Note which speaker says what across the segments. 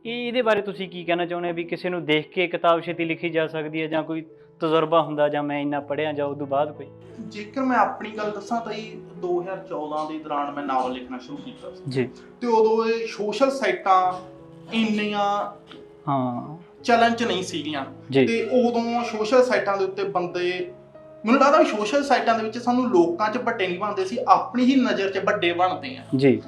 Speaker 1: ਇਹਦੇ ਬਾਰੇ ਤੁਸੀਂ ਕੀ ਕਹਿਣਾ ਚਾਹੁੰਦੇ ਹੋ ਵੀ ਕਿਸੇ ਨੂੰ ਦੇਖ ਕੇ ਕਿਤਾਬ ਛੇਤੀ ਲਿਖੀ ਜਾ ਸਕਦੀ ਹੈ ਜਾਂ ਕੋਈ ਤਜਰਬਾ ਹੁੰਦਾ ਜਾਂ ਮੈਂ ਇੰਨਾ ਪੜ੍ਹਿਆ ਜਾਂ ਉਦੋਂ ਬਾਅਦ ਕੋਈ?
Speaker 2: ਜੇਕਰ ਮੈਂ ਆਪਣੀ ਗੱਲ ਦੱਸਾਂ ਤਾਂ ਇਹ 2014 ਦੇ ਦੌਰਾਨ ਮੈਂ ਨਾਵਲ ਲਿਖਣਾ ਸ਼ੁਰੂ ਕੀਤਾ ਸੀ
Speaker 1: ਜੀ।
Speaker 2: ਤੇ ਉਦੋਂ ਇਹ ਸੋਸ਼ਲ ਸਾਈਟਾਂ ਇੰਨੀਆਂ
Speaker 1: ਹਾਂ
Speaker 2: ਚਲਨ ਚ ਨਹੀਂ ਸੀਗੀਆਂ
Speaker 1: ਜੀ।
Speaker 2: ਤੇ ਉਦੋਂ ਸੋਸ਼ਲ ਸਾਈਟਾਂ ਦੇ ਉੱਤੇ ਬੰਦੇ, ਮੈਨੂੰ ਲੱਗਦਾ ਸੋਸ਼ਲ ਸਾਈਟਾਂ ਦੇ ਵਿੱਚ ਸਾਨੂੰ ਲੋਕਾਂ 'ਚ ਵੱਡੇ ਨਹੀਂ ਬਣਦੇ ਸੀ, ਆਪਣੀ ਹੀ ਨਜ਼ਰ 'ਚ ਵੱਡੇ ਬਣਦੇ ਆ
Speaker 1: ਜੀ।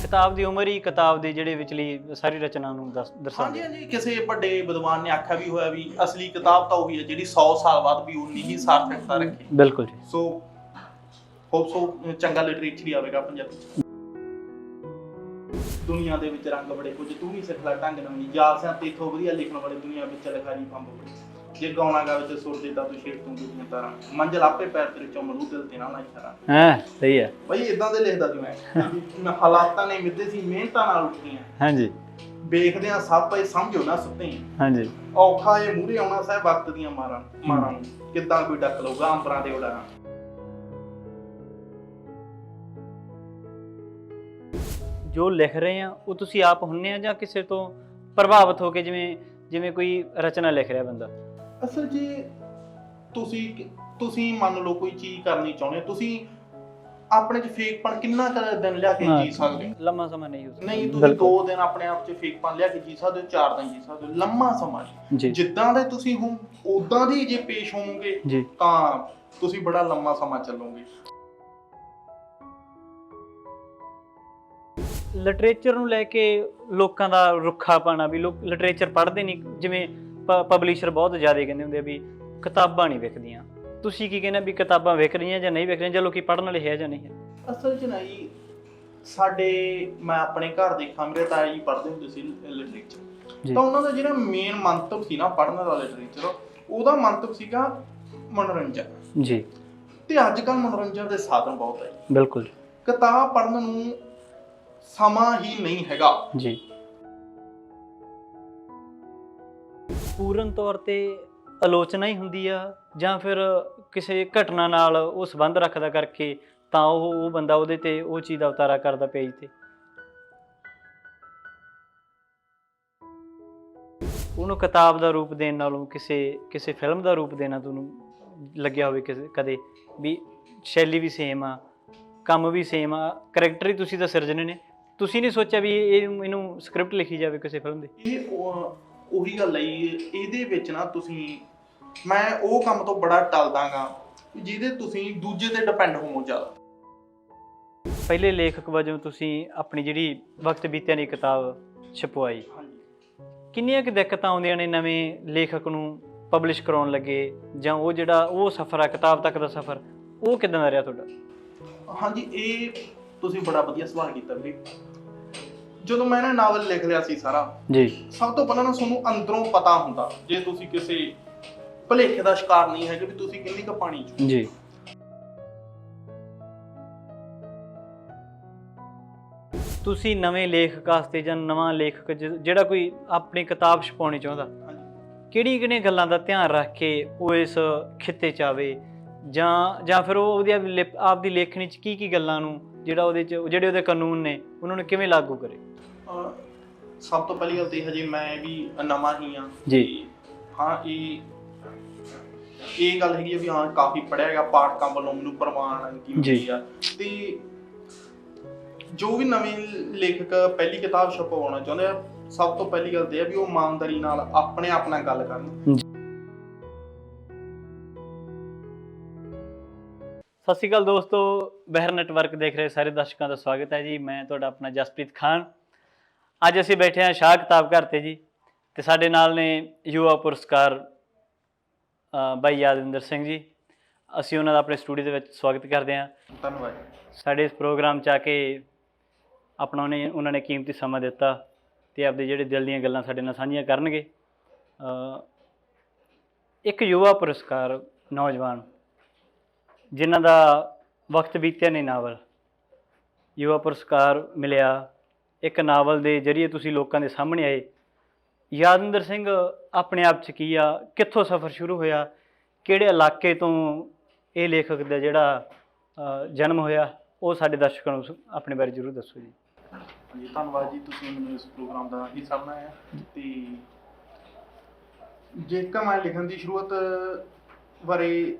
Speaker 1: ਕਿਤਾਬ ਦੀ ਉਮਰ ਹੀ ਕਿਤਾਬ ਦੀ ਜਿਹੜੇ ਵਿਚਲੀ ਸਾਰੀ ਰਚਨਾ ਨੂੰ ਦਰਸਾਉਂਦੀ
Speaker 2: ਹਾਂਜੀ, ਕਿਸੇ ਵੱਡੇ ਵਿਦਵਾਨ ਨੇ ਆਖਿਆ ਵੀ ਹੋਇਆ ਵੀ ਅਸਲੀ ਕਿਤਾਬ ਤਾਂ ਉਹੀ ਹੈ ਜਿਹੜੀ 100 ਸਾਲ ਬਾਅਦ ਵੀ ਉਨੀ ਹੀ ਸਾਰਥਕਤਾ ਰੱਖੇ।
Speaker 1: ਬਿਲਕੁਲ ਜੀ।
Speaker 2: ਸੋ ਹੋਪ ਸੋ ਚੰਗਾ ਲਿਟਰੇਚਰ ਹੀ ਆਵੇਗਾ ਪੰਜਾਬੀ 'ਚ। ਦੁਨੀਆ ਦੇ ਵਿੱਚ ਰੰਗ ਬੜੇ ਕੁਝ ਤੂੰ ਵੀ ਸਿਖਲਾ ਢੰਗ ਨਵੀਂ ਜਾਲਸਿਆਂ ਤੇ ਇਥੋਂ ਵਧੀਆ ਲਿਖਣ ਵਾਲੇ ਦੁਨੀਆ ਵਿੱਚ ਲਿਖਾਰੀ ਪੰਬ ਬੜੀ ਜੇ ਗਾਉਣਾ ਗਾ ਵਿੱਚ ਸੁਰ ਦੇ ਤਾਂ ਤੂੰ ਛੇੜ ਤੂੰ ਦੁਨੀਆ ਤਾਰਾਂ ਮੰਜ਼ਲ ਆਪੇ ਪੈਰ ਤੇਰੇ ਚੋਂ ਮਰੂ ਦਿਲ ਤੇ ਨਾ ਲਾਈ ਕਰਾਂ।
Speaker 1: ਹਾਂ ਸਹੀ ਹੈ
Speaker 2: ਬਈ ਇਦਾਂ ਦੇ ਲਿਖਦਾ ਸੀ ਮੈਂ ਹਾਲਾਤਾਂ ਨੇ ਮਿੱਦੇ ਸੀ ਮਿਹਨਤਾਂ ਨਾਲ ਉੱਠੀਆਂ।
Speaker 1: ਹਾਂਜੀ।
Speaker 2: ਵੇਖਦੇ ਆ ਸਭ ਪਏ ਸਮਝੋ ਨਾ ਸੁੱਤੇ।
Speaker 1: ਹਾਂਜੀ।
Speaker 2: ਔਖਾ ਇਹ ਮੂਹਰੇ ਆਉਣਾ ਸਹਿ ਵਕਤ ਦੀਆਂ ਮਾਰਾਂ ਨੂੰ ਕਿੱਦਾਂ ਕੋਈ ਡੱਕ ਲਊਗਾ ਅੰਬਰਾਂ ਦੇ ਉਡਾਰਾਂ।
Speaker 1: ਜੋ ਲਿਖ ਰਹੇ ਆ ਉਹ ਤੁਸੀਂ ਆਪ ਹੁੰਨੇ ਆ ਜਾਂ ਕਿਸੇ ਤੋਂ ਪ੍ਰਭਾਵਿਤ ਹੋ ਕੇ, ਜਿਵੇਂ ਕੋਈ ਰਚਨਾ ਲਿਖ ਰਿਹਾ ਬੰਦਾ?
Speaker 2: ਅਸਲ 'ਚ ਤੁਸੀਂ ਮੰਨ ਲਓ ਕੋਈ ਚੀਜ਼ ਕਰਨੀ ਚਾਹੁੰਦੇ ਹੋ, ਤੁਸੀਂ ਆਪਣੇ 'ਚ ਫੇਕਪਣ ਕਿੰਨਾ ਕੁ ਦਿਨ ਲਿਆ ਕੇ ਜੀ ਸਕਦੇ ਹੋ?
Speaker 1: ਲੰਮਾ ਸਮਾਂ ਨਹੀਂ ਹੋ ਸਕਦਾ।
Speaker 2: ਨਹੀਂ, ਤੁਸੀਂ 2 ਦਿਨ ਆਪਣੇ ਆਪ 'ਚ ਫੇਕਪਣ ਲਿਆ ਕੇ ਜੀ ਸਕਦੇ ਹੋ, 4 ਦਿਨ ਜੀ ਸਕਦੇ ਹੋ। ਲੰਮਾ ਸਮਾਂ ਜਿੱਦਾਂ ਦੇ ਤੁਸੀਂ ਹੋ ਉਦਾਂ ਦੀ ਜੇ ਪੇਸ਼ ਹੋਵੋਗੇ ਤਾਂ ਤੁਸੀਂ ਬੜਾ ਲੰਮਾ ਸਮਾਂ ਚੱਲੋਗੇ।
Speaker 1: ਲਿਟਰੇਚਰ ਨੂੰ ਲੈ ਕੇ ਲੋਕਾਂ ਦਾ ਰੁੱਖਾ ਪਾਣਾ ਵੀ ਲੋਕ ਲਿਟਰੇਚਰ ਪੜ੍ਹਦੇ ਨਹੀਂ, ਜਿਵੇਂ ਪਬਲਿਸ਼ਰ ਬਹੁਤ ਜ਼ਿਆਦਾ ਕਹਿੰਦੇ ਹੁੰਦੇ ਆ ਵੀ ਕਿਤਾਬਾਂ ਨਹੀਂ ਵਿਕਦੀਆਂ। ਤੁਸੀਂ ਕੀ ਕਹਿੰਦੇ ਵੀ ਕਿਤਾਬਾਂ ਵਿਕ ਰਹੀਆਂ ਜਾਂ ਨਹੀਂ ਵਿਕ ਰਹੀਆਂ, ਜਾਂ ਲੋਕੀ ਪੜ੍ਹਨ ਵਾਲੇ ਹੈ ਜਾਂ ਨਹੀਂ ਹੈ?
Speaker 2: ਅਸਲ 'ਚ ਨਹੀਂ, ਮੈਂ ਆਪਣੇ ਘਰ ਦੇਖਾਂ, ਮੇਰੇ ਤਾਇਆ ਜੀ ਪੜ੍ਹਦੇ ਹੁੰਦੇ ਸੀ ਲਿਟਰੇਚਰ, ਤਾਂ ਉਹਨਾਂ ਦਾ ਜਿਹੜਾ ਮੇਨ ਮੰਤਵ ਸੀ ਨਾ ਪੜ੍ਹਨ ਦਾ ਲਿਟਰੇਚਰ, ਉਹਦਾ ਮੰਤਵ ਸੀਗਾ ਮਨੋਰੰਜਨ
Speaker 1: ਜੀ।
Speaker 2: ਤੇ ਅੱਜ ਕੱਲ੍ਹ ਮਨੋਰੰਜਨ ਦੇ ਸਾਧਨ ਬਹੁਤ ਹੈ।
Speaker 1: ਬਿਲਕੁਲ।
Speaker 2: ਕਿਤਾਬ ਪੜ੍ਹਨ ਨੂੰ ਸਮਾਂ ਹੀ ਨਹੀਂ ਹੈਗਾ
Speaker 1: ਜੀ। ਪੂਰਨ ਤੌਰ ਤੇ ਆਲੋਚਨਾ ਹੀ ਹੁੰਦੀ ਆ ਜਾਂ ਫਿਰ ਕਿਸੇ ਘਟਨਾ ਨਾਲ ਉਹ ਸੰਬੰਧ ਰੱਖਦਾ ਕਰਕੇ ਤਾਂ ਉਹ ਬੰਦਾ ਉਹਦੇ ਤੇ ਉਹ ਚੀਜ਼ ਦਾ ਉਤਾਰਾ ਕਰਦਾ ਪੇਜ ਤੇ? ਉਹਨੂੰ ਕਿਤਾਬ ਦਾ ਰੂਪ ਦੇਣ ਨਾਲੋਂ ਕਿਸੇ ਫਿਲਮ ਦਾ ਰੂਪ ਦੇਣਾ ਤੁਹਾਨੂੰ ਲੱਗਿਆ ਹੋਵੇ ਕਦੇ ਵੀ ਸ਼ੈਲੀ ਵੀ ਸੇਮ ਆ, ਕੰਮ ਵੀ ਸੇਮ ਆ, ਕਰੈਕਟਰ ਹੀ ਤੁਸੀਂ ਤਾਂ ਸਿਰਜਣੇ ਨੇ, ਤੁਸੀਂ ਨਹੀਂ ਸੋਚਿਆ ਵੀ ਇਹਨੂੰ ਸਕ੍ਰਿਪਟ ਲਿਖੀ ਜਾਵੇ ਕਿਸੇ ਫਿਲਮ ਦੀ? ਇਹ
Speaker 2: ਉਹੀ ਗੱਲ ਹੈ, ਇਹਦੇ ਵਿੱਚ ਨਾ ਮੈਂ ਉਹ ਕੰਮ ਤੋਂ ਬੜਾ ਟਲਦਾਗਾ ਜਿਹਦੇ ਤੁਸੀਂ ਦੂਜੇ ਤੇ ਡਿਪੈਂਡ ਹੋਵੋ ਜ਼ਿਆਦਾ।
Speaker 1: ਪਹਿਲੇ ਲੇਖਕ ਵਜੋਂ ਤੁਸੀਂ ਆਪਣੀ ਜਿਹੜੀ ਵਕਤ ਬੀਤਿਆ ਦੀ ਕਿਤਾਬ ਛਪਵਾਈ, ਕਿੰਨੀਆਂ ਕੁ ਦਿੱਕਤਾਂ ਆਉਂਦੀਆਂ ਨੇ ਨਵੇਂ ਲੇਖਕ ਨੂੰ ਪਬਲਿਸ਼ ਕਰਾਉਣ ਲੱਗੇ, ਜਾਂ ਉਹ ਜਿਹੜਾ ਉਹ ਸਫ਼ਰ ਆ ਕਿਤਾਬ ਤੱਕ ਦਾ ਸਫ਼ਰ, ਉਹ ਕਿੱਦਾਂ ਦਾ ਰਿਹਾ ਤੁਹਾਡਾ?
Speaker 2: ਹਾਂਜੀ, ਇਹ ਤੁਸੀਂ ਬੜਾ ਵਧੀਆ ਸਵਾਲ ਕੀਤਾ ਵੀਰੇ। ਜਦੋਂ ਮੈਂ ਨਾ ਨਾਵਲ ਲਿਖ ਲਿਆ ਸੀ ਸਾਰਾ ਜੀ, ਸਭ ਤੋਂ ਪਹਿਲਾਂ ਨਾ ਤੁਹਾਨੂੰ ਅੰਦਰੋਂ ਪਤਾ ਹੁੰਦਾ, ਜੇ ਤੁਸੀਂ ਕਿਸੇ ਭੁਲੇਖੇ ਦਾ ਸ਼ਿਕਾਰ ਨਹੀਂ ਹੈਗੇ, ਵੀ ਤੁਸੀਂ ਕਿੰਨੀ ਕੁ ਪਾਣੀ ਚ ਜੀ।
Speaker 1: ਤੁਸੀਂ ਨਵੇਂ ਲੇਖਕ ਵਾਸਤੇ ਜਾਂ ਨਵਾਂ ਲੇਖਕ ਜਿਹੜਾ ਕੋਈ ਆਪਣੀ ਕਿਤਾਬ ਛਪਾਉਣੀ ਚਾਹੁੰਦਾ, ਕਿਹੜੀਆਂ ਗੱਲਾਂ ਦਾ ਧਿਆਨ ਰੱਖ ਕੇ ਉਹ ਇਸ ਖਿੱਤੇ 'ਚ ਆਵੇ, ਜਾਂ ਫਿਰ ਉਹ ਉਹਦੀ ਆਪਦੀ ਲੇਖਣੀ 'ਚ ਕੀ ਗੱਲਾਂ ਨੂੰ ਜਿਹੜੇ ਉਹਦੇ ਕਾਨੂੰਨ ਨੇ ਉਹਨਾਂ ਨੂੰ ਕਿਵੇਂ ਲਾਗੂ ਕਰੇ?
Speaker 2: ਸਭ ਤੋਂ ਪਹਿਲੀ ਗੱਲ ਤੇ ਹਜੇ ਮੈਂ ਵੀ ਨਵਾਂ ਹੀ ਹਾਂ
Speaker 1: ਜੀ।
Speaker 2: ਹਾਂ, ਇਹ ਗੱਲ ਹੈਗੀ ਆ ਵੀ ਹਾਂ ਕਾਫੀ ਪੜ੍ਹਿਆ ਗਿਆ, ਪਾਠਕਾਂ ਵੱਲੋਂ ਮੈਨੂੰ ਪ੍ਰਮਾਣ ਕੀ ਮਿਲੀ ਆ। ਤੇ ਜੋ ਵੀ ਨਵੇਂ ਲੇਖਕ ਪਹਿਲੀ ਕਿਤਾਬ ਛਪਵਾਉਣਾ ਚਾਹੁੰਦੇ ਆ, ਸਭ ਤੋਂ ਪਹਿਲੀ ਗੱਲ ਤੇ ਆ ਵੀ ਉਹ ਇਮਾਨਦਾਰੀ ਨਾਲ ਆਪਣੇ ਆਪ ਨਾਲ ਗੱਲ ਕਰਨ।
Speaker 1: ਸਤਿ ਸ਼੍ਰੀ ਅਕਾਲ ਦੋਸਤੋ, ਬਹਿਰ ਨੈਟਵਰਕ ਦੇਖ ਰਹੇ ਸਾਰੇ ਦਰਸ਼ਕਾਂ ਦਾ ਸਵਾਗਤ ਹੈ ਜੀ। ਮੈਂ ਤੁਹਾਡਾ ਆਪਣਾ ਜਸਪ੍ਰੀਤ ਖਾਨ। ਅੱਜ ਅਸੀਂ ਬੈਠੇ ਹਾਂ ਸ਼ਾਹ ਕਿਤਾਬ ਘਰ ਤੇ ਜੀ, ਤੇ ਸਾਡੇ ਨਾਲ ਨੇ ਯੁਵਾ ਪੁਰਸਕਾਰ ਬਾਈ ਯਾਦਵਿੰਦਰ ਸਿੰਘ ਜੀ। ਅਸੀਂ ਉਹਨਾਂ ਦਾ ਆਪਣੇ ਸਟੂਡੀਓ ਦੇ ਵਿੱਚ ਸਵਾਗਤ ਕਰਦੇ ਹਾਂ।
Speaker 2: ਧੰਨਵਾਦ।
Speaker 1: ਸਾਡੇ ਇਸ ਪ੍ਰੋਗਰਾਮ 'ਚ ਆ ਕੇ ਉਹਨਾਂ ਨੇ ਕੀਮਤੀ ਸਮਾਂ ਦਿੱਤਾ ਤੇ ਆਪਦੇ ਜਿਹੜੇ ਦਿਲ ਦੀਆਂ ਗੱਲਾਂ ਸਾਡੇ ਨਾਲ ਸਾਂਝੀਆਂ ਕਰਨਗੇ। ਇੱਕ ਯੁਵਾ ਪੁਰਸਕਾਰ ਨੌਜਵਾਨ ਜਿਨ੍ਹਾਂ ਦਾ ਵਕਤ ਬੀਤਿਆ ਨਹੀਂ ਨਾਵਲ, ਯੁਵਾ ਪੁਰਸਕਾਰ ਮਿਲਿਆ, ਇੱਕ ਨਾਵਲ ਦੇ ਜ਼ਰੀਏ ਤੁਸੀਂ ਲੋਕਾਂ ਦੇ ਸਾਹਮਣੇ ਆਏ। ਯਾਦਵਿੰਦਰ ਸਿੰਘ ਆਪਣੇ ਆਪ 'ਚ ਕੀ ਆ, ਕਿੱਥੋਂ ਸਫ਼ਰ ਸ਼ੁਰੂ ਹੋਇਆ, ਕਿਹੜੇ ਇਲਾਕੇ ਤੋਂ ਇਹ ਲੇਖਕ ਦਾ ਜਿਹੜਾ ਜਨਮ ਹੋਇਆ, ਉਹ ਸਾਡੇ ਦਰਸ਼ਕਾਂ ਨੂੰ ਆਪਣੇ ਬਾਰੇ ਜ਼ਰੂਰ ਦੱਸੋ ਜੀ।
Speaker 2: ਹਾਂਜੀ, ਧੰਨਵਾਦ ਜੀ, ਤੁਸੀਂ ਮੈਨੂੰ ਇਸ ਪ੍ਰੋਗਰਾਮ ਦਾ ਹਿੱਸਾ ਬਣਾਇਆ। ਤੇ ਜੇਕਰ ਮੈਂ ਲਿਖਣ ਦੀ ਸ਼ੁਰੂਆਤ ਬਾਰੇ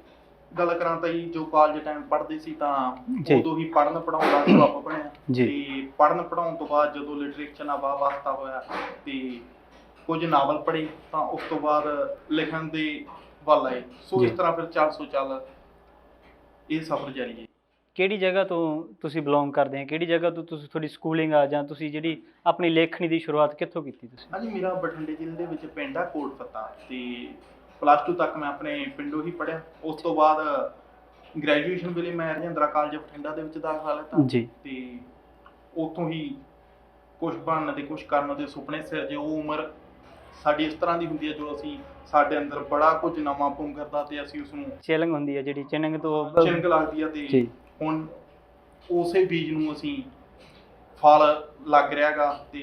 Speaker 2: ਗੱਲ ਕਰਾਂ ਤਾਂ ਜੀ, ਜੋ ਕਾਲਜ ਟਾਈਮ ਪੜ੍ਹਦੇ ਸੀ ਤਾਂ
Speaker 1: ਜੀ।
Speaker 2: ਉਦੋਂ ਹੀ ਪੜ੍ਹਨ ਪੜ੍ਹਾਉਣ ਦਾ ਸਬੱਬ ਬਣਿਆ।
Speaker 1: ਜੀ।
Speaker 2: ਤੇ ਪੜ੍ਹਨ ਪੜ੍ਹਾਉਣ ਤੋਂ ਬਾਅਦ ਜਦੋਂ ਲਿਟਰੇਚਰ ਨਾਲ ਵਾਸਤਾ ਹੋਇਆ ਤੇ ਕੁਝ ਨਾਵਲ ਪੜ੍ਹੇ, ਤਾਂ ਉਸ ਤੋਂ ਬਾਅਦ ਲਿਖਣ ਦੇ ਵੱਲ ਆਏ। ਸੋ ਇਸ
Speaker 1: ਜੀ।
Speaker 2: ਤਰ੍ਹਾਂ ਫਿਰ ਚੱਲ ਇਹ ਸਫ਼ਰ ਜਾਰੀ ਹੈ।
Speaker 1: ਕਿਹੜੀ ਜਗ੍ਹਾ ਤੋਂ ਤੁਸੀਂ ਬਿਲੋਂਗ ਕਰਦੇ ਆ, ਕਿਹੜੀ ਜਗ੍ਹਾ ਤੋਂ ਤੁਸੀਂ, ਤੁਹਾਡੀ ਸਕੂਲਿੰਗ ਆ, ਜਾਂ ਤੁਸੀਂ ਜਿਹੜੀ ਆਪਣੀ ਲੇਖਣੀ ਦੀ ਸ਼ੁਰੂਆਤ ਕਿੱਥੋਂ ਕੀਤੀ ਤੁਸੀਂ?
Speaker 2: ਹਾਂਜੀ, ਮੇਰਾ ਬਠਿੰਡੇ ਜ਼ਿਲ੍ਹੇ ਦੇ ਵਿੱਚ ਪਿੰਡ ਆ ਕੋਟ ਫੱਤਾ, ਤੇ +2 ਤੱਕ ਮੈਂ ਆਪਣੇ ਪਿੰਡੋਂ ਹੀ ਪੜ੍ਹਿਆ। ਉਸ ਤੋਂ ਬਾਅਦ ਗ੍ਰੈਜੂਏਸ਼ਨ ਵੇਲੇ ਮੈਂ ਰਜਿੰਦਰਾ ਕਾਲਜ ਬਠਿੰਡਾ ਦੇ ਵਿੱਚ ਦਾਖਲਾ ਲਿੱਤਾ।
Speaker 1: ਜੀ।
Speaker 2: ਤੇ ਉੱਥੋਂ ਹੀ ਕੁਝ ਬਣਨ ਦੇ, ਕੁਝ ਕਰਨ ਦੇ ਸੁਪਨੇ ਸਿਰਜੇ। ਉਹ ਉਮਰ ਸਾਡੀ ਇਸ ਤਰ੍ਹਾਂ ਦੀ ਹੁੰਦੀ ਹੈ ਜੋ ਅਸੀਂ, ਸਾਡੇ ਅੰਦਰ ਬੜਾ ਕੁਝ ਨਵਾਂ ਪੁੰਗਰਦਾ ਤੇ ਅਸੀਂ ਉਸ ਨੂੰ
Speaker 1: ਚਿਲੰਗ ਹੁੰਦੀ ਹੈ ਜਿਹੜੀ, ਚਿਲੰਗ ਤੋਂ
Speaker 2: ਚਿੰਗ ਲੱਗਦੀ ਆ। ਤੇ
Speaker 1: ਜੀ।
Speaker 2: ਹੁਣ ਉਸੇ ਬੀਜ ਨੂੰ ਅਸੀਂ ਫਲ ਲੱਗ ਰਿਹਾਗਾ ਤੇ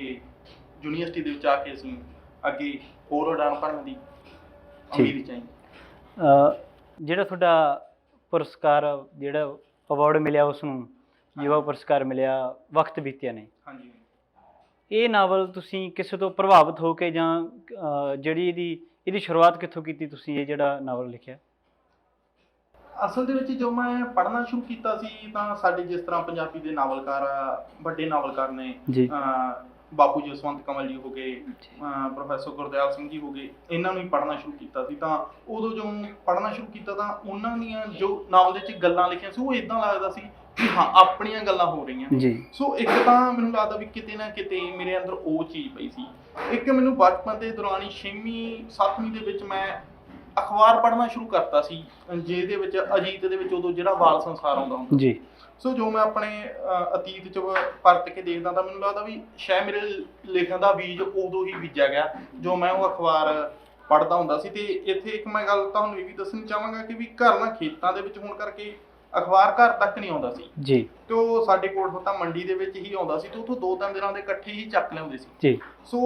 Speaker 2: ਯੂਨੀਵਰਸਿਟੀ ਦੇ ਵਿੱਚ ਆ ਕੇ ਅਸੀਂ ਅੱਗੇ ਹੋਰ ਉਡਾਨ ਭਰਨ ਦੀ ਉਮੀਦ ਚਾਹੀਦੀ।
Speaker 1: ਜਿਹੜਾ ਤੁਹਾਡਾ ਪੁਰਸਕਾਰ, ਜਿਹੜਾ ਅਵਾਰਡ ਮਿਲਿਆ ਉਸ ਨੂੰ ਯੁਵਾ ਪੁਰਸਕਾਰ ਮਿਲਿਆ, ਵਕਤ ਬੀਤਿਆ ਨਹੀਂ,
Speaker 2: ਹਾਂਜੀ,
Speaker 1: ਇਹ ਨਾਵਲ ਤੁਸੀਂ ਕਿਸੇ ਤੋਂ ਪ੍ਰਭਾਵਿਤ ਹੋ ਕੇ, ਜਾਂ ਜਿਹੜੀ ਇਹਦੀ ਸ਼ੁਰੂਆਤ ਕਿੱਥੋਂ ਕੀਤੀ ਤੁਸੀਂ, ਇਹ ਜਿਹੜਾ ਨਾਵਲ ਲਿਖਿਆ?
Speaker 2: ਅਸਲ ਦੇ ਵਿੱਚ ਜੋ ਮੈਂ ਪੜ੍ਹਨਾ ਸ਼ੁਰੂ ਕੀਤਾ ਸੀ ਤਾਂ ਸਾਡੇ ਜਿਸ ਤਰ੍ਹਾਂ ਪੰਜਾਬੀ ਦੇ ਨਾਵਲਕਾਰ, ਵੱਡੇ ਨਾਵਲਕਾਰ ਨੇ,
Speaker 1: ਜੀ।
Speaker 2: ਬਾਪੂ ਜਸਵੰਤ ਕਮਲ ਜੀ ਹੋ ਗਏ, ਪ੍ਰੋਫੈਸਰ ਗੁਰਦਿਆਲ ਸਿੰਘ ਜੀ ਹੋ ਗਏ, ਇਹਨਾਂ ਨੂੰ ਹੀ ਪੜ੍ਹਨਾ ਸ਼ੁਰੂ ਕੀਤਾ ਸੀ। ਤਾਂ ਉਦੋਂ ਜੋ ਪੜ੍ਹਨਾ ਸ਼ੁਰੂ ਕੀਤਾ ਤਾਂ ਉਹਨਾਂ ਦੀਆਂ ਜੋ ਨਾਵਲ ਦੇ ਵਿੱਚ ਗੱਲਾਂ ਲਿਖੀਆਂ ਸੀ, ਉਹ ਇਦਾਂ ਲੱਗਦਾ ਸੀ ਕਿ ਹਾਂ, ਆਪਣੀਆਂ ਗੱਲਾਂ ਹੋ ਰਹੀਆਂ।
Speaker 1: ਜੀ।
Speaker 2: ਸੋ ਇੱਕ ਤਾਂ ਮੈਨੂੰ ਲੱਗਦਾ ਵੀ ਕਿਤੇ ਨਾ ਕਿਤੇ ਮੇਰੇ ਅੰਦਰ ਉਹ ਚੀਜ਼ ਪਈ ਸੀ। ਇੱਕ ਮੈਨੂੰ ਬਚਪਨ ਦੇ ਦੌਰਾਨ ਹੀ 6ਵੀਂ 7ਵੀਂ ਦੇ ਵਿੱਚ ਮੈਂ ਅਖਬਾਰ ਪੜ੍ਹਨਾ ਸ਼ੁਰੂ ਕਰਤਾ ਸੀ, ਜਿਹਦੇ ਵਿੱਚ ਅਜੀਤ ਦੇ ਵਿੱਚ ਉਦੋਂ ਜਿਹੜਾ ਬਾਲ ਸੰਸਾਰ ਆਉਂਦਾ ਹੁੰਦਾ।
Speaker 1: ਜੀ।
Speaker 2: ਸੋ ਜੋ ਮੈਂ ਆਪਣੇ ਅਤੀਤ 'ਚ ਪਰਤ ਕੇ ਦੇਖਦਾ ਤਾਂ ਮੈਨੂੰ ਲੱਗਦਾ ਵੀ ਸ਼ਾਇਦ ਮੇਰੇ ਲਿਖਣ ਦਾ ਬੀਜ ਉਦੋਂ ਹੀ ਬੀਜਿਆ ਗਿਆ, ਜੋ ਮੈਂ ਉਹ ਅਖਬਾਰ ਪੜ੍ਹਦਾ ਹੁੰਦਾ ਸੀ। ਤੇ ਇੱਥੇ ਇੱਕ ਮੈਂ ਗੱਲ ਤੁਹਾਨੂੰ ਇਹ ਵੀ ਦੱਸਣੀ ਚਾਹਾਂਗਾ ਕਿ ਵੀ ਘਰ ਨਾ ਖੇਤਾਂ ਦੇ ਵਿੱਚ ਹੋਣ ਕਰਕੇ ਅਖਬਾਰ ਘਰ ਤੱਕ ਨਹੀਂ ਆਉਂਦਾ ਸੀ।
Speaker 1: ਜੀ।
Speaker 2: ਤੇ ਉਹ ਸਾਡੇ ਕੋਲ ਤਾਂ ਮੰਡੀ ਦੇ ਵਿੱਚ ਹੀ ਆਉਂਦਾ ਸੀ, ਤੇ ਉੱਥੋਂ 2-3 ਦਿਨਾਂ ਦੇ ਇਕੱਠੇ ਹੀ ਚੱਕ ਲਿਆਉਂਦੇ ਸੀ।
Speaker 1: ਜੀ।
Speaker 2: ਸੋ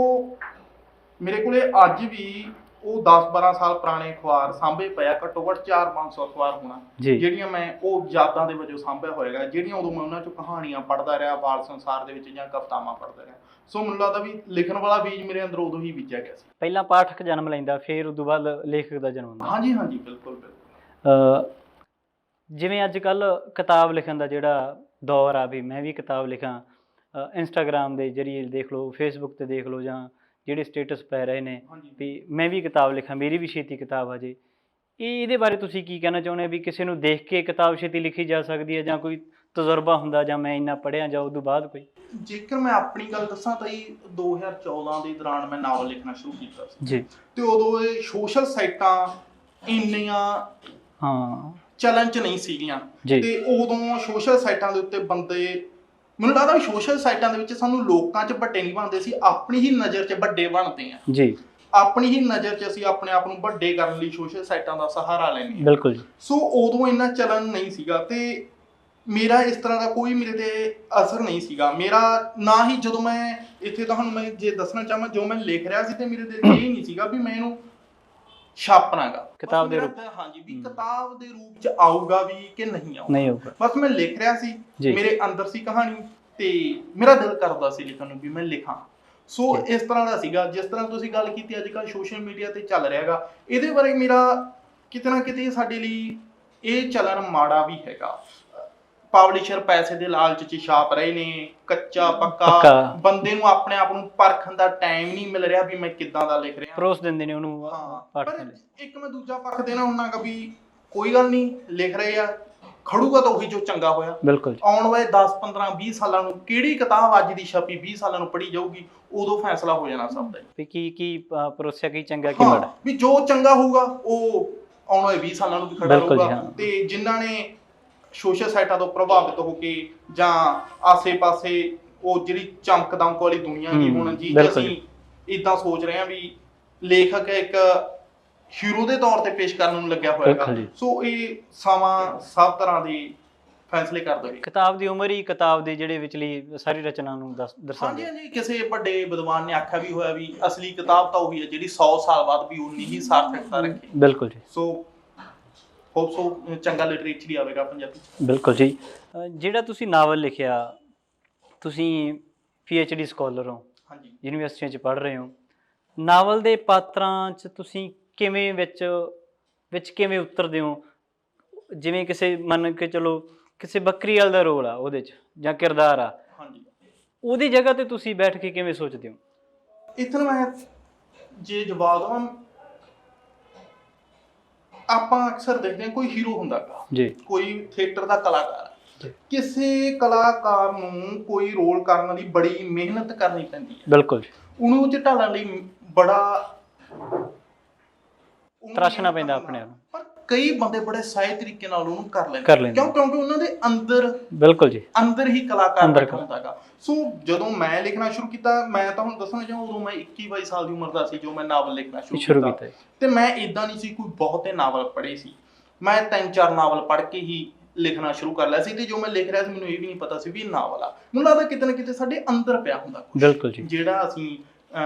Speaker 2: ਮੇਰੇ ਕੋਲੇ ਅੱਜ ਵੀ ਉਹ 10-12 ਸਾਲ ਪੁਰਾਣੇ ਅਖਬਾਰ ਸਾਂਭੇ ਪਿਆ, ਘੱਟੋ ਘੱਟ 400-500 ਅਖਬਾਰ ਹੋਣਾ, ਜਿਹੜੀਆਂ ਮੈਂ ਉਹ ਯਾਦਾਂ ਦੇ ਵਜੋਂ ਸਾਂਭਿਆ ਹੋਏਗਾ, ਜਿਹੜੀਆਂ ਉਦੋਂ ਮੈਂ ਉਹਨਾਂ 'ਚੋਂ ਕਹਾਣੀਆਂ ਪੜ੍ਹਦਾ ਰਿਹਾ ਬਾਲ ਸੰਸਾਰ ਦੇ ਵਿੱਚ, ਜਾਂ ਕਵਿਤਾਵਾਂ ਪੜ੍ਹਦਾ ਰਿਹਾ। ਸੋ ਮੈਨੂੰ ਲੱਗਦਾ ਵੀ ਲਿਖਣ ਵਾਲਾ ਬੀਜ ਮੇਰੇ ਅੰਦਰ ਉਦੋਂ ਹੀ ਬੀਜਿਆ ਗਿਆ ਸੀ।
Speaker 1: ਪਹਿਲਾਂ ਪਾਠਕ ਜਨਮ ਲੈਂਦਾ, ਫਿਰ ਉਦੋਂ ਬਾਅਦ ਲੇਖਕ ਦਾ ਜਨਮ ਹੁੰਦਾ।
Speaker 2: ਹਾਂਜੀ ਹਾਂਜੀ, ਬਿਲਕੁਲ ਬਿਲਕੁਲ।
Speaker 1: ਜਿਵੇਂ ਅੱਜ ਕੱਲ੍ਹ ਕਿਤਾਬ ਲਿਖਣ ਦਾ ਜਿਹੜਾ ਦੌਰ ਆ, ਵੀ ਮੈਂ ਵੀ ਕਿਤਾਬ ਲਿਖਾਂ, ਇੰਸਟਾਗ੍ਰਾਮ ਦੇ ਜ਼ਰੀਏ ਦੇਖ ਲਓ, ਫੇਸਬੁੱਕ 'ਤੇ ਦੇਖ ਲਓ, ਜਾਂ ਜਿਹੜੇ ਸਟੇਟਸ ਪੈ ਰਹੇ ਨੇ ਵੀ ਮੈਂ ਵੀ ਕਿਤਾਬ ਲਿਖਾਂ, ਮੇਰੀ ਵੀ ਛੇਤੀ ਕਿਤਾਬ ਆ ਜੇ, ਇਹਦੇ ਬਾਰੇ ਤੁਸੀਂ ਕੀ ਕਹਿਣਾ ਚਾਹੁੰਦੇ ਹੋ? ਵੀ ਕਿਸੇ ਨੂੰ ਦੇਖ ਕੇ ਕਿਤਾਬ ਛੇਤੀ ਲਿਖੀ ਜਾ ਸਕਦੀ ਹੈ, ਜਾਂ ਕੋਈ ਤਜਰਬਾ ਹੁੰਦਾ, ਜਾਂ ਮੈਂ ਇੰਨਾ ਪੜ੍ਹਿਆ, ਜਾਂ ਉਦੋਂ ਬਾਅਦ ਕੋਈ?
Speaker 2: ਜੇਕਰ ਮੈਂ ਆਪਣੀ ਗੱਲ ਦੱਸਾਂ ਤਾਂ ਇਹ 2014 ਦੇ ਦੌਰਾਨ ਮੈਂ ਨਾਵਲ ਲਿਖਣਾ ਸ਼ੁਰੂ ਕੀਤਾ ਸੀ।
Speaker 1: ਜੀ।
Speaker 2: ਤੇ ਉਦੋਂ ਇਹ ਸੋਸ਼ਲ ਸਾਈਟਾਂ ਇੰਨੀਆਂ ਚਲਨ 'ਚ ਨਹੀਂ ਸੀਗੀਆਂ। ਤੇ ਉਦੋਂ ਸੋਸ਼ਲ ਸਾਈਟਾਂ ਦੇ ਉੱਤੇ ਬੰਦੇ, ਮੈਨੂੰ ਲੱਗਦਾ ਸੋਸ਼ਲ ਸਾਈਟਾਂ ਦੇ ਵਿੱਚ ਸਾਨੂੰ ਲੋਕਾਂ 'ਚ ਵੱਡੇ ਨਹੀਂ ਬਣਦੇ ਸੀ, ਆਪਣੀ ਹੀ ਨਜ਼ਰ 'ਚ ਵੱਡੇ ਬਣਦੇ ਆ।
Speaker 1: ਜੀ। ਆਪਣੀ
Speaker 2: ਹੀ ਨਜ਼ਰ 'ਚ ਅਸੀਂ ਆਪਣੇ ਆਪ ਨੂੰ ਵੱਡੇ ਕਰਨ ਲਈ ਸੋਸ਼ਲ ਸਾਈਟਾਂ ਦਾ ਸਹਾਰਾ ਲੈਂਦੇ ਹਾਂ।
Speaker 1: ਬਿਲਕੁਲ ਜੀ।
Speaker 2: ਸੋ ਉਦੋਂ ਇੰਨਾ ਚਲਨ ਨਹੀਂ ਸੀਗਾ, ਤੇ ਮੇਰਾ ਇਸ ਤਰ੍ਹਾਂ ਦਾ ਕੋਈ ਮੇਰੇ ਤੇ ਅਸਰ ਨਹੀਂ ਸੀਗਾ। ਮੇਰਾ ਨਾ ਹੀ, ਜਦੋਂ ਮੈਂ ਇੱਥੇ ਤੁਹਾਨੂੰ ਮੈਂ ਜੇ ਦੱਸਣਾ ਚਾਹਾਂ, ਜੋ ਮੈਂ ਲਿਖ ਰਿਹਾ ਸੀ ਤੇ ਮੇਰੇ ਦਿਲ 'ਚ ਇਹ ਨਹੀਂ ਸੀਗਾ ਵੀ ਮੈਂ ਇਹਨੂੰ ਛਾਪਣਾਗਾ
Speaker 1: ਕਿਤਾਬ ਦੇ ਰੂਪ।
Speaker 2: ਹਾਂਜੀ, ਵੀ ਕਿਤਾਬ ਦੇ ਰੂਪ 'ਚ ਆਊਗਾ ਵੀ ਕਿ ਨਹੀਂ
Speaker 1: ਆਊਗਾ।
Speaker 2: ਬਸ ਮੈਂ ਲਿਖ ਰਿਹਾ ਸੀ, ਮੇਰੇ ਅੰਦਰ ਸੀ ਕਹਾਣੀ, ਤੇ ਮੇਰਾ ਦਿਲ ਕਰਦਾ ਸੀ ਲਿਖਣ ਨੂੰ ਵੀ ਮੈਂ ਲਿਖਾਂ। ਸੋ ਇਸ ਤਰ੍ਹਾਂ ਦਾ ਸੀਗਾ। ਜਿਸ ਤਰ੍ਹਾਂ ਤੁਸੀਂ ਗੱਲ ਕੀਤੀ ਅੱਜ ਕੱਲ੍ਹ ਸੋਸ਼ਲ ਮੀਡੀਆ ਤੇ ਚੱਲ ਰਿਹਾ ਗਾ, ਇਹਦੇ ਬਾਰੇ ਮੇਰਾ ਕਿਤੇ ਨਾ ਕਿਤੇ ਸਾਡੇ ਲਈ ਇਹ ਚੱਲਣ ਮਾੜਾ ਵੀ ਹੈਗਾ। ਪਬਲਿਸ਼ਰ ਪੈਸੇ ਦੇ ਲਾਲਚ 'ਚ ਛਾਪ ਰਹੇ ਨੇ, ਕੱਚਾ ਪੱਕਾ ਬੰਦੇ ਨੂੰ ਆਪਣੇ ਆਪ ਨੂੰ ਪਰਖਣ ਦਾ ਟਾਈਮ ਨਹੀਂ ਮਿਲ ਰਿਹਾ ਵੀ ਮੈਂ ਕਿੱਦਾਂ ਦਾ ਲਿਖ ਰਿਹਾ।
Speaker 1: ਪਰੋਸ ਦਿੰਦੇ ਨੇ ਉਹਨੂੰ।
Speaker 2: ਪਰ ਇੱਕ ਮੈਂ ਦੂਜਾ ਪੱਖ ਦੇਣਾ ਉਹਨਾਂ ਦਾ ਵੀ ਕੋਈ ਗੱਲ ਨਹੀਂ, ਲਿਖ ਰਹੇ ਆ, ਖੜੂਗਾ ਤਾਂ ਉਹੀ ਜੋ ਚੰਗਾ ਹੋਇਆ।
Speaker 1: ਬਿਲਕੁਲ।
Speaker 2: ਆਉਣ ਵਾਲੇ 10 15 20 ਸਾਲਾਂ ਨੂੰ ਕਿਹੜੀ ਕਿਤਾਬ ਅੱਜ ਦੀ ਛਪੀ 20 ਸਾਲਾਂ ਨੂੰ ਪੜ੍ਹੀ ਜਾਊਗੀ, ਉਦੋਂ ਫੈਸਲਾ ਹੋ ਜਾਣਾ ਸਭ ਦਾ।
Speaker 1: ਵੀ ਕੀ ਪਰੋਸਿਆ, ਕੀ ਚੰਗਾ ਕੀ ਮਾੜਾ,
Speaker 2: ਵੀ ਜੋ ਚੰਗਾ ਹੋਊਗਾ ਉਹ ਆਉਣ ਵਾਲੇ 20 ਸਾਲਾਂ ਨੂੰ ਵੀ ਖੜਾ ਰਹੂਗਾ। ਤੇ ਜਿਨ੍ਹਾਂ ਨੇ ਸੋਸ਼ਲ ਸਾਈਟਾਂ ਤੋਂ ਪ੍ਰਭਾਵਿਤ ਹੋ ਕੇ, ਜਾਂ ਆਸੇ-ਪਾਸੇ ਉਹ ਜਿਹੜੀ ਚਮਕ ਦਮਕ ਵਾਲੀ ਦੁਨੀਆ ਦੀ ਹੁਣ ਜੀ, ਅਸੀਂ ਇਦਾਂ ਸੋਚ ਰਹੇ ਹਾਂ ਵੀ ਲੇਖਕ ਇੱਕ ਹੀਰੋ ਦੇ ਤੌਰ ਤੇ ਪੇਸ਼ ਕਰਨ ਨੂੰ ਲੱਗਿਆ ਹੋਇਆ ਹੈ। ਸੋ ਇਹ ਸਮਾਂ ਸਭ ਤਰ੍ਹਾਂ ਦੇ ਫੈਸਲੇ ਕਰ ਦੇਵੇ। ਕਿਤਾਬ ਦੀ ਉਮਰ ਹੀ ਕਿਤਾਬ ਦੇ ਜਿਹੜੇ ਵਿਚਲੀ ਸਾਰੀ ਰਚਨਾ ਨੂੰ ਦਰਸਾਉਂਦੀ ਹੈ। ਹਾਂਜੀ, ਕਿਸੇ ਵੱਡੇ ਵਿਦਵਾਨ ਨੇ ਆਖਿਆ ਵੀ ਹੋਇਆ ਵੀ ਅਸਲੀ ਕਿਤਾਬ ਤਾਂ ਉਹੀ ਹੈ ਜਿਹੜੀ 100 ਸਾਲ ਬਾਅਦ ਵੀ ਉਨੀ ਹੀ ਸਾਰਥਕਤਾ ਰੱਖੇ। ਬਿਲਕੁਲ ਜੀ। ਸੋ ਚੰਗਾ ਲਿਟਰੇਚਰ ਹੀ ਆਵੇਗਾ ਪੰਜਾਬੀ। ਬਿਲਕੁਲ ਜੀ। ਜਿਹੜਾ ਤੁਸੀਂ ਨਾਵਲ ਲਿਖਿਆ, ਤੁਸੀਂ
Speaker 1: PhD ਸਕਾਲਰ ਹੋ,
Speaker 2: ਹਾਂਜੀ
Speaker 1: ਯੂਨੀਵਰਸਿਟੀਆਂ 'ਚ ਪੜ੍ਹ ਰਹੇ ਹੋ, ਨਾਵਲ ਦੇ ਪਾਤਰਾਂ 'ਚ ਤੁਸੀਂ ਕਿਵੇਂ ਵਿੱਚ ਕਿਵੇਂ ਉਤਰਦੇ ਹੋ? ਜਿਵੇਂ ਕਿਸੇ ਮੰਨ ਕੇ ਚਲੋ ਕਿਸੇ ਬੱਕਰੀ ਵਾਲ ਦਾ ਰੋਲ ਆ ਉਹਦੇ 'ਚ ਜਾਂ ਕਿਰਦਾਰ ਆ,
Speaker 2: ਹਾਂਜੀ
Speaker 1: ਉਹਦੀ ਜਗ੍ਹਾ ਤੇ ਤੁਸੀਂ ਬੈਠ ਕੇ ਕਿਵੇਂ ਸੋਚਦੇ ਹੋ?
Speaker 2: ਇੱਥੇ ਨਾ ਮੈਂ ਜੇ ਜਵਾਬ ਦਵਾਂ, ਆਪਾਂ ਅਕਸਰ ਦੇਖਦੇ ਹਾਂ ਕੋਈ ਹੀਰੋ ਹੁੰਦਾ ਗਾ
Speaker 1: ਜੀ
Speaker 2: ਕੋਈ ਥੀਏਟਰ ਦਾ ਕਲਾਕਾਰ,
Speaker 1: ਜੀ
Speaker 2: ਕਿਸੇ ਕਲਾਕਾਰ ਨੂੰ ਕੋਈ ਰੋਲ ਕਰਨ ਲਈ ਬੜੀ ਮਿਹਨਤ ਕਰਨੀ ਪੈਂਦੀ ਹੈ,
Speaker 1: ਬਿਲਕੁਲ ਜੀ,
Speaker 2: ਉਹਨੂੰ ਉਹ 'ਚ ਢਾਲਣ ਲਈ ਬੜਾ
Speaker 1: ਤਰਾਸ਼ਣਾ ਪੈਂਦਾ ਆਪਣੇ ਆਪ ਨੂੰ।
Speaker 2: ਪਰ ਕਈ ਬੰਦੇ ਬੜੇ ਸਹੀ ਤਰੀਕੇ ਨਾਲ ਉਹਨੂੰ ਕਰ ਲੈਂਦੇ ਕਿਉਂਕਿ ਉਹਨਾਂ ਦੇ ਅੰਦਰ
Speaker 1: ਬਿਲਕੁਲ ਜੀ
Speaker 2: ਅੰਦਰ ਹੀ ਕਲਾਕਾਰ ਬੈਠਾ ਹੁੰਦਾ ਗਾ। ਸੋ ਜਦੋਂ ਮੈਂ ਲਿਖਣਾ ਸ਼ੁਰੂ ਕੀਤਾ, ਮੈਂ ਤਾਂ ਹੁਣ ਦੱਸਣਾ ਚਾਹਾਂ ਉਦੋਂ ਮੈਂ 21-22 ਸਾਲ ਦੀ ਉਮਰ ਦਾ ਸੀ ਜੋ ਮੈਂ ਨਾਵਲ ਲਿਖਣਾ ਸ਼ੁਰੂ ਕੀਤਾ। ਤੇ ਮੈਂ ਇਦਾਂ ਨਹੀਂ ਸੀ ਕੋਈ ਬਹੁਤੇ ਨਾਵਲ ਪੜ੍ਹੇ ਸੀ, ਮੈਂ 3-4 ਨਾਵਲ ਪੜ੍ਹ ਕੇ ਹੀ ਲਿਖਣਾ ਸ਼ੁਰੂ ਕਰ ਲਿਆ ਸੀ। ਤੇ ਜੋ ਮੈਂ ਲਿਖ ਰਿਹਾ ਸੀ ਮੈਨੂੰ ਇਹ ਵੀ ਨਹੀਂ ਪਤਾ ਸੀ ਵੀ ਇਹ ਨਾਵਲ ਆ, ਮੈਨੂੰ ਲੱਗਦਾ ਕਿਤੇ ਨਾ ਕਿਤੇ ਸਾਡੇ ਅੰਦਰ ਪਿਆ ਹੁੰਦਾ
Speaker 1: ਬਿਲਕੁਲ ਜੀ,
Speaker 2: ਜਿਹੜਾ ਅਸੀਂ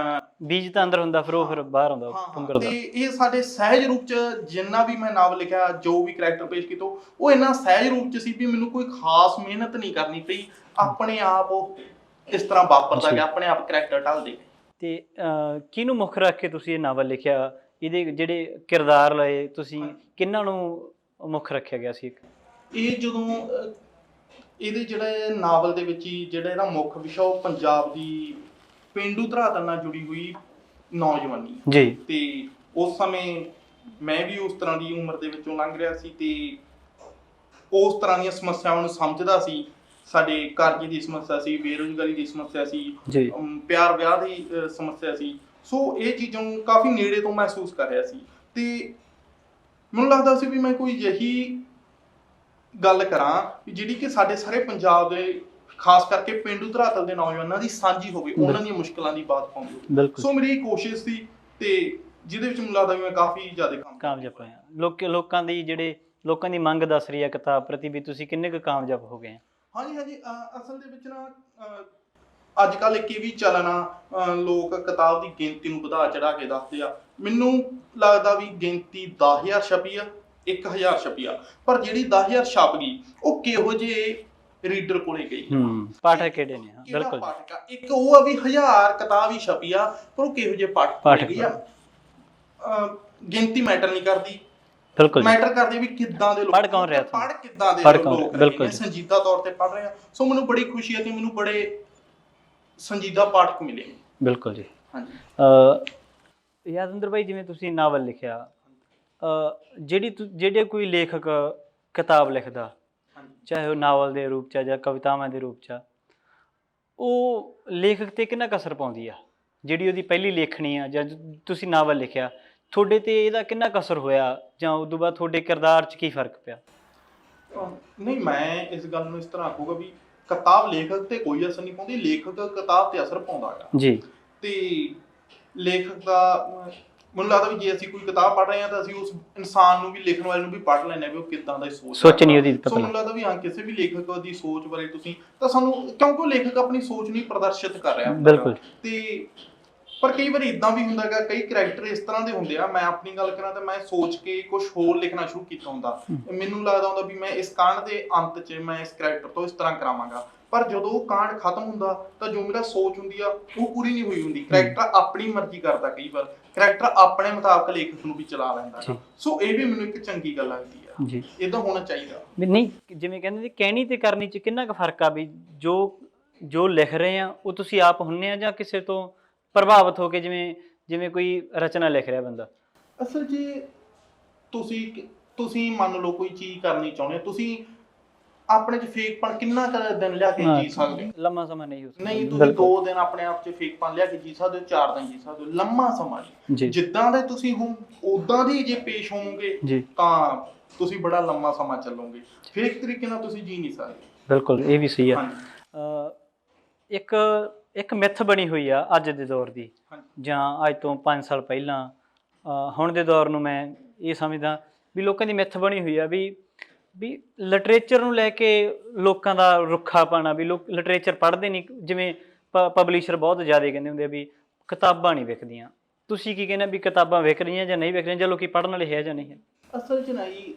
Speaker 1: ਬੀਜ ਤਾਂ ਅੰਦਰ ਹੁੰਦਾ ਫਿਰ ਉਹ ਫਿਰ ਬਾਹਰ ਆਉਂਦਾ ਪੁੰਗਰਦਾ।
Speaker 2: ਤੇ ਇਹ ਸਾਡੇ ਸਹਿਜ ਰੂਪ ਚ ਜਿੰਨਾ ਵੀ ਮੈਂ ਨਾਵਲ ਲਿਖਿਆ, ਜੋ ਵੀ ਕਰੈਕਟਰ ਪੇਸ਼ ਕੀਤਾ, ਉਹ ਇੰਨਾ ਸਹਿਜ ਰੂਪ ਚ ਸੀ ਵੀ ਮੈਨੂੰ ਕੋਈ ਖਾਸ ਮਿਹਨਤ ਨਹੀਂ ਕਰਨੀ ਪਈ, ਆਪਣੇ ਆਪ ਉਹ ਇਸ ਤਰ੍ਹਾਂ ਵਾਪਰਦਾ ਗਿਆ, ਆਪਣੇ ਆਪ ਕਰੈਕਟਰ ਢਲਦੇ ਗਏ।
Speaker 1: ਤੇ ਕਿਹਨੂੰ ਮੁੱਖ ਰੱਖ ਕੇ ਤੁਸੀਂ ਇਹ ਨਾਵਲ ਲਿਖਿਆ? ਇਹਦੇ ਜਿਹੜੇ ਕਿਰਦਾਰ ਲਏ ਤੁਸੀਂ, ਕਿਹਨਾਂ ਨੂੰ ਮੁੱਖ ਰੱਖਿਆ ਗਿਆ ਸੀ?
Speaker 2: ਇਹ ਜਦੋਂ ਇਹਦੇ ਜਿਹੜਾ ਨਾਵਲ ਦੇ ਵਿੱਚ ਹੀ ਜਿਹੜਾ ਇਹਦਾ ਮੁੱਖ ਵਿਸ਼ਾ ਉਹ ਪੰਜਾਬ ਦੀ ਪੇਂਡੂ ਧਰਾਤਲ ਨਾਲ ਜੁੜੀ ਹੋਈ ਨੌਜਵਾਨੀ
Speaker 1: ਜੀ।
Speaker 2: ਤੇ ਉਸ ਸਮੇਂ ਮੈਂ ਵੀ ਉਸ ਤਰ੍ਹਾਂ ਦੀ ਉਮਰ ਦੇ ਵਿੱਚੋਂ ਲੰਘ ਰਿਹਾ ਸੀ ਤੇ ਉਸ ਤਰ੍ਹਾਂ ਦੀਆਂ ਸਮੱਸਿਆਵਾਂ ਨੂੰ ਸਮਝਦਾ ਸੀ। ਸਾਡੇ ਕਰਜ਼ੇ ਦੀ ਸਮੱਸਿਆ ਸੀ, ਬੇਰੁਜ਼ਗਾਰੀ ਦੀ ਸਮੱਸਿਆ ਸੀ, ਪਿਆਰ ਵਿਆਹ ਦੀ ਸਮੱਸਿਆ ਸੀ। ਸੋ ਇਹ ਚੀਜ਼ਾਂ ਨੂੰ ਕਾਫੀ ਨੇੜੇ ਤੋਂ ਮਹਿਸੂਸ ਕਰ ਰਿਹਾ ਸੀ ਤੇ ਮੈਨੂੰ ਲੱਗਦਾ ਸੀ ਵੀ ਮੈਂ ਕੋਈ ਅਜਿਹੀ ਗੱਲ ਕਰਾਂ ਜਿਹੜੀ ਕਿ ਸਾਡੇ ਸਾਰੇ ਪੰਜਾਬ ਦੇ ਖਾਸ ਕਰਕੇ ਪੇਂਡੂ ਧਰਾਤਲ ਦੇ ਨੌਜਵਾਨਾਂ ਦੀ ਸਾਂਝੀ ਹੋਵੇ, ਉਹਨਾਂ ਦੀਆਂ ਮੁਸ਼ਕਲਾਂ ਦੀ ਬਾਤ ਪਾਉਂਦੀ ਹੋਵੇ। ਸੋ ਮੇਰੀ ਕੋਸ਼ਿਸ਼ ਸੀ ਤੇ ਜਿਹਦੇ ਵਿੱਚ ਮੈਨੂੰ ਲੱਗਦਾ ਵੀ ਮੈਂ ਕਾਫੀ ਜ਼ਿਆਦਾ ਕਾਮਯਾਬ
Speaker 1: ਹੋਇਆ। ਲੋਕਾਂ ਦੀ ਮੰਗ ਦੱਸ ਰਹੀ ਹੈ ਕਿਤਾਬ ਪ੍ਰਤੀ, ਵੀ ਤੁਸੀਂ ਕਿੰਨੇ ਕੁ ਕਾਮਯਾਬ ਹੋ ਗਏ?
Speaker 2: ਹਾਂਜੀ ਅਸਲ ਦੇ ਵਿੱਚ ਨਾ ਅੱਜ ਕੱਲ੍ਹ ਇੱਕ ਇਹ ਵੀ ਚੱਲਣ ਆ, ਲੋਕ ਕਿਤਾਬ ਦੀ ਗਿਣਤੀ ਨੂੰ ਵਧਾ ਚੜਾ ਕੇ ਦੱਸਦੇ ਆ। ਮੈਨੂੰ ਲੱਗਦਾ ਵੀ ਗਿਣਤੀ 10,000 ਛਪੀ ਆ, 1,000 ਛਪੀ ਆ, ਪਰ ਜਿਹੜੀ 10,000 ਛਪ ਗਈ ਉਹ ਕਿਹੋ ਜਿਹੇ ਰੀਡਰ ਕੋਲੇ ਗਈ,
Speaker 1: ਪਾਠਕ ਕਿਹੜੇ ਨੇ?
Speaker 2: ਬਿਲਕੁਲ ਪਾਠਕ ਇੱਕ ਉਹ ਆ ਵੀ 1000 ਕਿਤਾਬ ਹੀ ਛਪੀ ਆ, ਪਰ ਉਹ ਕਿਹੋ ਜਿਹੇ ਪਾਠਕ ਗਈ ਆ। ਗਿਣਤੀ ਮੈਟਰ ਨਹੀਂ ਕਰਦੀ, ਮੈਟਰ ਕਰਦੀ ਵੀ ਕਿੱਦਾਂ ਦੇ ਲੋਕ ਪੜ੍ਹ ਕਿੱਦਾਂ ਦੇ ਲੋਕ ਨੇ, ਸੰਜੀਦਾ ਤੌਰ ਤੇ ਪੜ੍ਹ ਰਹੇ ਆ। ਸੋ ਮੈਨੂੰ ਬੜੀ ਖੁਸ਼ੀ ਹੈ ਕਿ ਮੈਨੂੰ ਬੜੇ ਸੰਜੀਦਾ ਪਾਠਕ ਮਿਲੇ।
Speaker 1: ਬਿਲਕੁਲ ਜੀ। ਹਾਂਜੀ ਯਾਦਵਿੰਦਰ ਭਾਈ, ਜਿਵੇਂ ਤੁਸੀਂ ਨਾਵਲ ਲਿਖਿਆ, ਜਿਹੜੇ ਕੋਈ ਲੇਖਕ ਕਿਤਾਬ ਲਿਖਦਾ, ਚਾਹੇ ਉਹ ਨਾਵਲ ਦੇ ਰੂਪ 'ਚ ਜਾਂ ਕਵਿਤਾਵਾਂ ਦੇ ਰੂਪ 'ਚ, ਉਹ ਲੇਖਕ 'ਤੇ ਕਿੰਨਾ ਕੁ ਅਸਰ ਪਾਉਂਦੀ ਆ? ਜਿਹੜੀ ਉਹਦੀ ਪਹਿਲੀ ਲੇਖਣੀ ਆ ਜਾਂ ਤੁਸੀਂ ਨਾਵਲ ਲਿਖਿਆ, ਤੁਹਾਡੇ 'ਤੇ ਇਹਦਾ ਕਿੰਨਾ ਕੁ ਅਸਰ ਹੋਇਆ, ਜਾਂ ਉਦੋਂ ਬਾਅਦ ਤੁਹਾਡੇ ਕਿਰਦਾਰ 'ਚ ਕੀ ਫਰਕ ਪਿਆ?
Speaker 2: ਨਹੀਂ, ਮੈਂ ਇਸ ਗੱਲ ਨੂੰ ਇਸ ਤਰ੍ਹਾਂ ਆਖੂਗਾ ਵੀ ਕਿਤਾਬ ਲੇਖਕ 'ਤੇ ਕੋਈ ਅਸਰ ਨਹੀਂ ਪਾਉਂਦੀ, ਲੇਖਕ ਕਿਤਾਬ 'ਤੇ ਅਸਰ ਪਾਉਂਦਾ ਗਾ ਜੀ। ਤੇ ਲੇਖਕ ਦਾ ਮੈਨੂੰ ਲੱਗਦਾ ਵੀ ਜੇ ਅਸੀਂ ਕੋਈ ਕਿਤਾਬ ਪੜ੍ਹ ਰਹੇ ਹਾਂ ਤਾਂ ਅਸੀਂ ਉਸ ਇਨਸਾਨ ਨੂੰ ਵੀ, ਲਿਖਣ ਵਾਲੇ ਨੂੰ ਵੀ ਪੜ੍ਹ ਲੈਂਦੇ ਹਾਂ ਵੀ ਉਹ ਕਿੱਦਾਂ ਦਾ ਸੋਚਣੀ ਉਹਦੀ ਪਤਾ। ਮੈਨੂੰ ਲੱਗਦਾ ਵੀ ਹਾਂ, ਕਿਸੇ ਵੀ ਲੇਖਕ ਦੀ ਸੋਚ ਬਾਰੇ ਤੁਸੀਂ ਤਾਂ ਸਾਨੂੰ, ਕਿਉਂਕਿ ਉਹ ਲੇਖਕ ਆਪਣੀ ਸੋਚ ਨੂੰ ਪ੍ਰਦਰਸ਼ਿਤ ਕਰ ਰਿਹਾ ਬਿਲਕੁਲ। ਤੇ ਪਰ ਕਈ ਵਾਰੀ ਇਦਾਂ ਵੀ ਹੁੰਦਾ ਹੈਗਾ, ਕਈ ਕਰੈਕਟਰ ਇਸ ਤਰ੍ਹਾਂ ਦੇ ਹੁੰਦੇ ਆ, ਮੈਂ ਆਪਣੀ ਗੱਲ ਕਰਾਂ ਤਾਂ ਮੈਂ ਸੋਚ ਕੇ ਕੁਝ ਹੋਰ ਲਿਖਣਾ ਸ਼ੁਰੂ ਕੀਤਾ ਹੁੰਦਾ। ਮੈਨੂੰ ਲੱਗਦਾ ਹੁੰਦਾ ਵੀ ਮੈਂ ਇਸ ਕਾਂਡ ਦੇ ਅੰਤ 'ਚ ਮੈਂ ਇਸ ਕਰੈਕਟਰ ਤੋਂ ਇਸ ਤਰ੍ਹਾਂ ਕਰਾਵਾਂਗਾ, ਪਰ ਜਦੋਂ ਉਹ ਕਾਂਡ ਖਤਮ ਹੁੰਦਾ ਤਾਂ ਜੋ ਮੇਰਾ ਸੋਚ ਹੁੰਦੀ ਆ ਉਹ ਪੂਰੀ ਨਹੀਂ ਹੋਈ ਹੁੰਦੀ। ਕਰੈਕਟਰ ਆਪਣੀ ਮਰਜ਼ੀ ਕਰਦਾ, ਕਈ ਵਾਰ ਕਰੈਕਟਰ ਆਪਣੇ ਮੁਤਾਬਕ ਲੇਖਕ ਨੂੰ ਵੀ ਚਲਾ ਲੈਂਦਾ। ਸੋ ਇਹ ਵੀ ਮੈਨੂੰ ਇੱਕ ਚੰਗੀ ਗੱਲ ਲੱਗਦੀ ਆ ਜੀ, ਇਦਾਂ ਹੋਣਾ ਚਾਹੀਦਾ ਵੀ ਨਹੀਂ।
Speaker 1: ਜਿਵੇਂ ਕਹਿੰਦੇ ਨੇ ਕਹਿਣੀ ਤੇ ਕਰਨੀ 'ਚ ਕਿੰਨਾ ਕੁ ਫਰਕ ਆ, ਵੀ ਜੋ ਲਿਖ ਰਹੇ ਆ ਉਹ ਤੁਸੀਂ ਆਪ ਹੁੰਨੇ ਆ ਜਾਂ ਕਿਸੇ ਤੋਂ ਪ੍ਰਭਾਵਿਤ ਹੋ ਕੇ, ਜਿਵੇਂ ਕੋਈ ਰਚਨਾ ਲਿਖ ਰਿਹਾ ਬੰਦਾ?
Speaker 2: ਅਸਲ 'ਚ ਤੁਸੀਂ ਮੰਨ ਲਓ ਕੋਈ ਚੀਜ਼ ਕਰਨੀ ਚਾਹੁੰਦੇ ਹੋ, ਤੁਸੀਂ ਆਪਣੇ 'ਚ ਫੇਕਪਣ ਕਿੰਨਾ ਕੁ ਦਿਨ ਲਿਆ ਕੇ ਜੀ ਸਕਦੇ ਹੋ?
Speaker 1: ਲੰਮਾ ਸਮਾਂ ਨਹੀਂ ਹੋ ਸਕਦਾ।
Speaker 2: ਨਹੀਂ, ਤੁਸੀਂ 2 ਦਿਨ ਆਪਣੇ ਆਪ 'ਚ ਫੇਕਪਣ ਲਿਆ ਕੇ ਜੀ ਸਕਦੇ ਹੋ, 4 ਦਿਨ ਜੀ ਸਕਦੇ ਹੋ, ਲੰਮਾ ਸਮਾਂ ਨਹੀਂ। ਜਿੱਦਾਂ ਦੇ ਤੁਸੀਂ ਹੋ ਉਦਾਂ ਦੀ ਜੇ ਪੇਸ਼ ਹੋਵੋਗੇ ਤਾਂ ਤੁਸੀਂ ਬੜਾ ਲੰਮਾ ਸਮਾਂ ਚੱਲੋਗੇ, ਫੇਕ ਤਰੀਕੇ ਨਾਲ ਤੁਸੀਂ ਜੀ ਨਹੀਂ ਸਕਦੇ।
Speaker 1: ਬਿਲਕੁਲ, ਇਹ ਵੀ ਸਹੀ ਆ। ਇੱਕ ਮਿੱਥ ਬਣੀ ਹੋਈ ਆ ਅੱਜ ਦੇ ਦੌਰ ਦੀ, ਜਾਂ ਅੱਜ ਤੋਂ 5 ਸਾਲ ਪਹਿਲਾਂ ਹੁਣ ਦੇ ਦੌਰ ਨੂੰ ਮੈਂ ਇਹ ਸਮਝਦਾ ਵੀ ਲੋਕਾਂ ਦੀ ਮਿੱਥ ਬਣੀ ਹੋਈ ਆ ਵੀ ਲਿਟਰੇਚਰ ਨੂੰ ਲੈ ਕੇ ਲੋਕਾਂ ਦਾ ਰੁੱਖਾ ਪਾਉਣਾ, ਵੀ ਲੋਕ ਲਿਟਰੇਚਰ ਪੜ੍ਹਦੇ ਨਹੀਂ। ਜਿਵੇਂ ਪਬਲਿਸ਼ਰ ਬਹੁਤ ਜ਼ਿਆਦਾ ਕਹਿੰਦੇ ਹੁੰਦੇ ਆ ਵੀ ਕਿਤਾਬਾਂ ਨਹੀਂ ਵਿਕਦੀਆਂ। ਤੁਸੀਂ ਕੀ ਕਹਿੰਦੇ ਵੀ ਕਿਤਾਬਾਂ ਵਿਕ ਰਹੀਆਂ ਜਾਂ ਨਹੀਂ ਵਿਕ ਰਹੀਆਂ, ਜਾਂ ਲੋਕੀ ਪੜ੍ਹਨ ਵਾਲੇ ਹੈ ਜਾਂ ਨਹੀਂ ਹੈ?
Speaker 2: ਅਸਲ 'ਚ ਨਹੀਂ,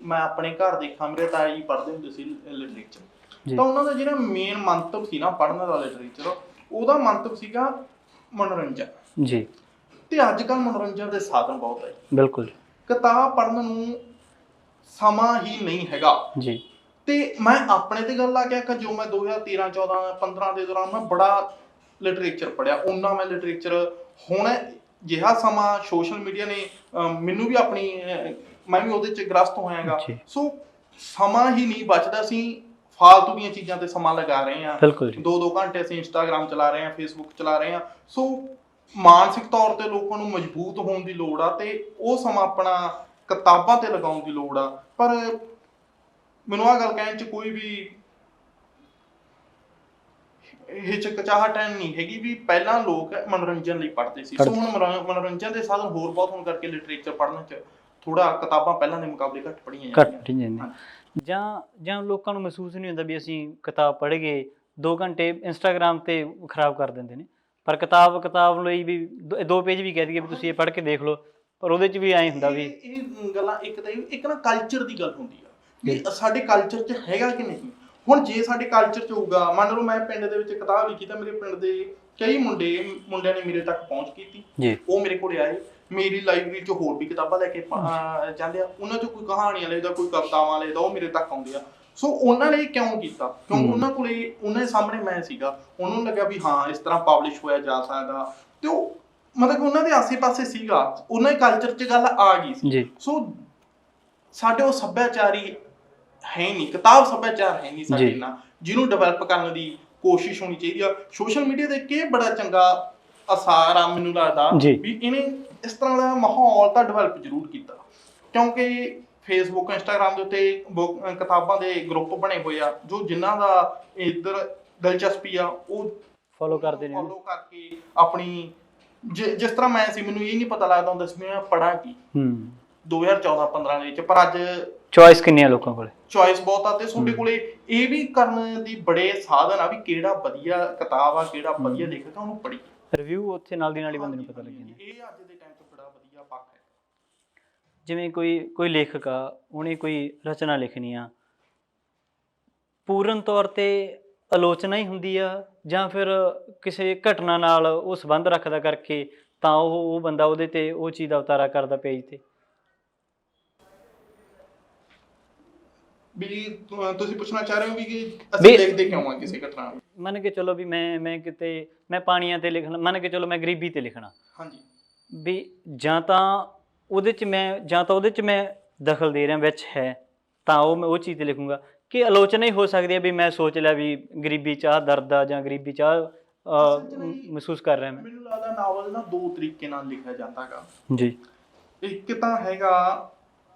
Speaker 2: ਮੈਂ ਆਪਣੇ ਘਰ ਦੇਖਾਂ, ਮੇਰੇ ਤਾਇਆ ਜੀ ਪੜ੍ਹਦੇ ਹੁੰਦੇ ਸੀ ਲਿਟਰੇਚਰ। ਤਾਂ ਉਹਨਾਂ ਦਾ ਜਿਹੜਾ ਮੇਨ ਮੰਤਵ ਸੀ ਨਾ ਪੜ੍ਹਨ ਦਾ ਲਿਟਰੇਚਰ, ਉਹਦਾ ਮੰਤਵ ਸੀਗਾ ਮਨੋਰੰਜਨ
Speaker 1: ਜੀ।
Speaker 2: ਤੇ ਅੱਜ ਕੱਲ੍ਹ ਮਨੋਰੰਜਨ ਦੇ ਸਾਧਨ ਬਹੁਤ ਹੈ।
Speaker 1: ਬਿਲਕੁਲ।
Speaker 2: ਕਿਤਾਬ ਪੜ੍ਹਨ ਨੂੰ ਸਮਾਂ ਹੀ ਨਹੀਂ ਹੈਗਾ
Speaker 1: ਜੀ।
Speaker 2: ਤੇ ਮੈਂ ਆਪਣੇ ਤੇ ਗੱਲ ਆ ਗਿਆ ਕਿ ਜੋ ਮੈਂ 2013 14 15 ਦੇ ਦੌਰਾਨ ਮੈਂ ਬੜਾ ਲਿਟਰੇਚਰ ਪੜ੍ਹਿਆ, ਉਹਨਾਂ ਮੈਂ ਲਿਟਰੇਚਰ ਹੁਣ ਜਿਹਾ ਸਮਾਂ ਸੋਸ਼ਲ ਮੀਡੀਆ ਨੇ ਮੈਨੂੰ ਵੀ ਆਪਣੀ ਮੈਂ ਵੀ ਉਹਦੇ ਚ ਗ੍ਰਸਤ ਹੋਇਆਗਾ। ਸੋ ਸਮਾਂ ਹੀ ਨਹੀਂ ਬਚਦਾ, ਅਸੀਂ ਫਾਲਤੂ ਦੀਆਂ ਚੀਜ਼ਾਂ ਤੇ ਸਮਾਂ ਲਗਾ ਰਹੇ ਹਾਂ। 2-2 ਘੰਟੇ ਅਸੀਂ ਇੰਸਟਾਗ੍ਰਾਮ ਚਲਾ ਰਹੇ ਹਾਂ, ਫੇਸਬੁੱਕ ਚਲਾ ਰਹੇ ਹਾਂ। ਸੋ ਮਾਨਸਿਕ ਤੌਰ ਤੇ ਲੋਕਾਂ ਨੂੰ ਮਜ਼ਬੂਤ ਹੋਣ ਦੀ ਲੋੜ ਆ ਤੇ ਉਹ ਸਮਾਂ ਆਪਣਾ ਕਿਤਾਬਾਂ ਤੇ ਲਗਾਉਣ ਦੀ ਲੋੜ ਆ। ਪਰ ਮੈਨੂੰ ਆਹ ਗੱਲ ਕਹਿਣ ਚ ਕੋਈ ਵੀ ਹਿਚਕਚਾਹਟ ਨਹੀਂ ਹੈਗੀ ਵੀ ਪਹਿਲਾਂ ਲੋਕ ਮਨੋਰੰਜਨ ਲਈ ਪੜ੍ਹਦੇ ਸੀ। ਸੋ ਹੁਣ ਮਨੋਰੰਜਨ ਦੇ ਸਾਧਨ ਹੋਰ ਬਹੁਤ ਹੋਣ ਕਰਕੇ ਲਿਟਰੇਚਰ ਪੜ੍ਹਨ ਚ ਥੋੜਾ ਕਿਤਾਬਾਂ ਪਹਿਲਾਂ ਦੇ ਮੁਕਾਬਲੇ ਘੱਟ ਪੜ੍ਹੀਆਂ ਜਾਂਦੀਆਂ।
Speaker 1: ਜਾਂ ਲੋਕਾਂ ਨੂੰ ਮਹਿਸੂਸ ਨਹੀਂ ਹੁੰਦਾ ਵੀ ਅਸੀਂ ਕਿਤਾਬ ਪੜ੍ਹ ਗਏ, 2 ਘੰਟੇ ਇੰਸਟਾਗ੍ਰਾਮ ਤੇ ਖਰਾਬ ਕਰ ਦਿੰਦੇ ਨੇ। ਪਰ ਕਿਤਾਬ ਲਈ ਵੀ 2 ਪੇਜ ਵੀ ਕਹਿ ਦਈਏ ਵੀ ਤੁਸੀਂ ਇਹ ਪੜ੍ਹ ਕੇ ਦੇਖ ਲਓ, ਪਰ ਉਹਦੇ ਚ ਵੀ ਐਂ ਹੁੰਦਾ ਵੀ
Speaker 2: ਇਹ ਗੱਲਾਂ ਇੱਕ ਨਾ ਕਲਚਰ ਦੀ ਗੱਲ ਹੁੰਦੀ ਆ ਵੀ ਸਾਡੇ ਕਲਚਰ ਚ ਹੈਗਾ ਕਿ ਨਹੀਂ। ਹੁਣ ਜੇ ਸਾਡੇ ਕਲਚਰ ਚ ਹੋਊਗਾ, ਮੰਨ ਲਓ ਮੈਂ ਪਿੰਡ ਦੇ ਵਿੱਚ ਕਿਤਾਬ ਲਿਖੀ ਤਾਂ ਮੇਰੇ ਪਿੰਡ ਦੇ ਕਈ ਮੁੰਡਿਆਂ ਨੇ ਮੇਰੇ ਤੱਕ ਪਹੁੰਚ ਕੀਤੀ, ਉਹ ਮੇਰੇ ਕੋਲ ਆਏ, ਮੇਰੀ ਲਾਇਬ੍ਰੇਰੀ ਚ ਹੋਰ ਵੀ ਕਿਤਾਬਾਂ ਲੈ ਕੇ ਜਾਂਦੇ ਆ, ਉਹਨਾਂ ਚ ਕੋਈ ਕਹਾਣੀਆਂ ਲਿਖਦਾ, ਕੋਈ ਕਵਿਤਾਵਾਂ ਲਿਖਦਾ, ਉਹ ਮੇਰੇ ਤੱਕ ਆਉਂਦੇ ਆ। ਸੋ ਉਹਨਾਂ ਨੇ ਕਿਉਂ ਕੀਤਾ? ਕਿਉਂਕਿ ਉਹਨਾਂ ਦੇ ਸਾਹਮਣੇ ਮੈਂ ਸੀਗਾ, ਉਹਨਾਂ ਨੂੰ ਲੱਗਿਆ ਵੀ ਹਾਂ ਇਸ ਤਰ੍ਹਾਂ ਪਬਲਿਸ਼ ਹੋਇਆ ਜਾ ਸਕਦਾ, ਤੇ ਉਹ ਮਤਲਬ ਉਹਨਾਂ ਦੇ ਆਸੇ ਪਾਸੇ ਸੀਗਾ, ਉਹਨਾਂ ਦੇ ਕਲਚਰ ਚ ਗੱਲ ਆ ਗਈ ਸੀ। ਸੋ ਸਾਡੇ ਉਹ ਸੱਭਿਆਚਾਰੀ ਹੈ ਨਹੀਂ, ਕਿਤਾਬ ਸੱਭਿਆਚਾਰ ਹੈ ਨਹੀਂ ਸਾਡੇ ਨਾਲ, ਜਿਹਨੂੰ ਡਿਵੈਲਪ ਕਰਨ ਦੀ ਕੋਸ਼ਿਸ਼ ਹੋਣੀ ਚਾਹੀਦੀ ਆ। ਸੋਸ਼ਲ ਮੀਡੀਆ ਦੇ ਇੱਕ ਬੜਾ ਚੰਗਾ ਅਸਾਰ ਆ ਮੈਨੂੰ ਲੱਗਦਾ ਵੀ ਇਹਨੇ ਇਸ ਤਰ੍ਹਾਂ ਦਾ ਮਾਹੌਲ ਤਾਂ ਡਿਵੈਲਪ ਜ਼ਰੂਰ ਕੀਤਾ, ਕਿਉਂਕਿ ਫੇਸਬੁੱਕ ਇੰਸਟਾਗ੍ਰਾਮ ਦੇ ਉੱਤੇ ਕਿਤਾਬਾਂ ਦੇ ਗਰੁੱਪ ਬਣੇ ਹੋਏ ਆ, ਜੋ ਜਿਨ੍ਹਾਂ ਦਾ ਇੱਧਰ ਦਿਲਚਸਪੀ ਆ ਉਹ
Speaker 1: ਫੋਲੋ ਕਰਦੇ ਨੇ,
Speaker 2: ਫੋਲੋ ਕਰਕੇ ਆਪਣੀ ਜਿਸ ਤਰ੍ਹਾਂ ਮੈਂ ਸੀ, ਮੈਨੂੰ ਇਹ ਨਹੀਂ ਪਤਾ ਲੱਗਦਾ ਹੁੰਦਾ ਸੀ ਮੈਂ ਪੜ੍ਹਾਂ ਕੀ 2014-15 ਦੇ ਵਿੱਚ, ਪਰ ਅੱਜ
Speaker 1: ਚੋਇਸ ਕਿੰਨੀ ਆ ਲੋਕਾਂ ਕੋਲ,
Speaker 2: ਚੋਇਸ ਬਹੁਤ ਆ। ਤੇ ਤੁਹਾਡੇ ਕੋਲੇ ਇਹ ਵੀ ਕਰਨ ਦੀ ਬੜੇ ਸਾਧਨ ਆ ਵੀ ਕਿਹੜਾ ਵਧੀਆ ਕਿਤਾਬ ਆ, ਕਿਹੜਾ ਵਧੀਆ ਲੇਖਕ ਆ, ਉਹਨੂੰ ਪੜ੍ਹੀ,
Speaker 1: ਰਿਵਿਊ ਉੱਥੇ ਨਾਲ ਦੀ ਨਾਲ ਹੀ ਬੰਦੇ ਨੂੰ ਪਤਾ ਲੱਗ ਜਾਂਦਾ।
Speaker 2: ਇਹ ਅੱਜ ਦੇ ਟਾਈਮ 'ਚ ਬੜਾ ਵਧੀਆ ਪੱਖ ਹੈ।
Speaker 1: ਜਿਵੇਂ ਕੋਈ ਲੇਖਕ ਆ, ਉਹਨੇ ਕੋਈ ਰਚਨਾ ਲਿਖਣੀ ਆ, ਪੂਰਨ ਤੌਰ ਤੇ ਆਲੋਚਨਾ ਹੀ ਹੁੰਦੀ ਆ ਜਾਂ ਫਿਰ ਕਿਸੇ ਘਟਨਾ ਨਾਲ ਉਹ ਸੰਬੰਧ ਰੱਖਦਾ ਕਰਕੇ ਤਾਂ ਉਹ ਬੰਦਾ ਉਹਦੇ ਤੇ ਉਹ ਚੀਜ਼ ਦਾ ਉਤਾਰਾ ਕਰਦਾ ਪੇਜ ਤੇ?
Speaker 2: ਵੀ ਤੁਸੀਂ ਪੁੱਛਣਾ ਚਾਹ ਰਹੇ ਹੋ ਵੀ ਅਸੀਂ ਲਿਖਦੇ ਕਿਉਂ ਆ ਕਿਸੇ ਘਟਨਾ ਨੂੰ? ਮੰਨ ਕੇ
Speaker 1: ਚਲੋ ਵੀ ਮੈਂ ਪਾਣੀਆਂ ਤੇ ਲਿਖਣਾ, ਮੰਨ ਕੇ ਚਲੋ ਮੈਂ ਗਰੀਬੀ ਤੇ ਲਿਖਣਾ,
Speaker 2: ਹਾਂਜੀ,
Speaker 1: ਵੀ ਜਾਂ ਤਾਂ ਉਹਦੇ ਚ ਮੈਂ ਦਖਲ ਦੇ ਰਿਹਾ ਵਿੱਚ ਹੈ ਤਾਂ ਮੈਂ ਉਹ ਚੀਜ਼ ਤੇ ਲਿਖੂੰਗਾ, ਕਿ ਆਲੋਚਨਾ ਹੀ ਹੋ ਸਕਦੀ ਹੈ ਵੀ ਮੈਂ ਸੋਚ ਲਿਆ ਵੀ ਗਰੀਬੀ ਚਾਹ ਦਰਦ ਆ ਜਾਂ ਗਰੀਬੀ ਚਾਹ ਮਹਿਸੂਸ ਕਰ ਰਿਹਾ।
Speaker 2: ਮੈਨੂੰ ਲੱਗਦਾ ਨਾਵਲ ਨਾ 2 ਤਰੀਕੇ ਨਾਲ ਲਿਖਿਆ ਜਾਂਦਾ ਹੈਗਾ
Speaker 1: ਜੀ।
Speaker 2: ਇੱਕ ਤਾਂ ਹੈਗਾ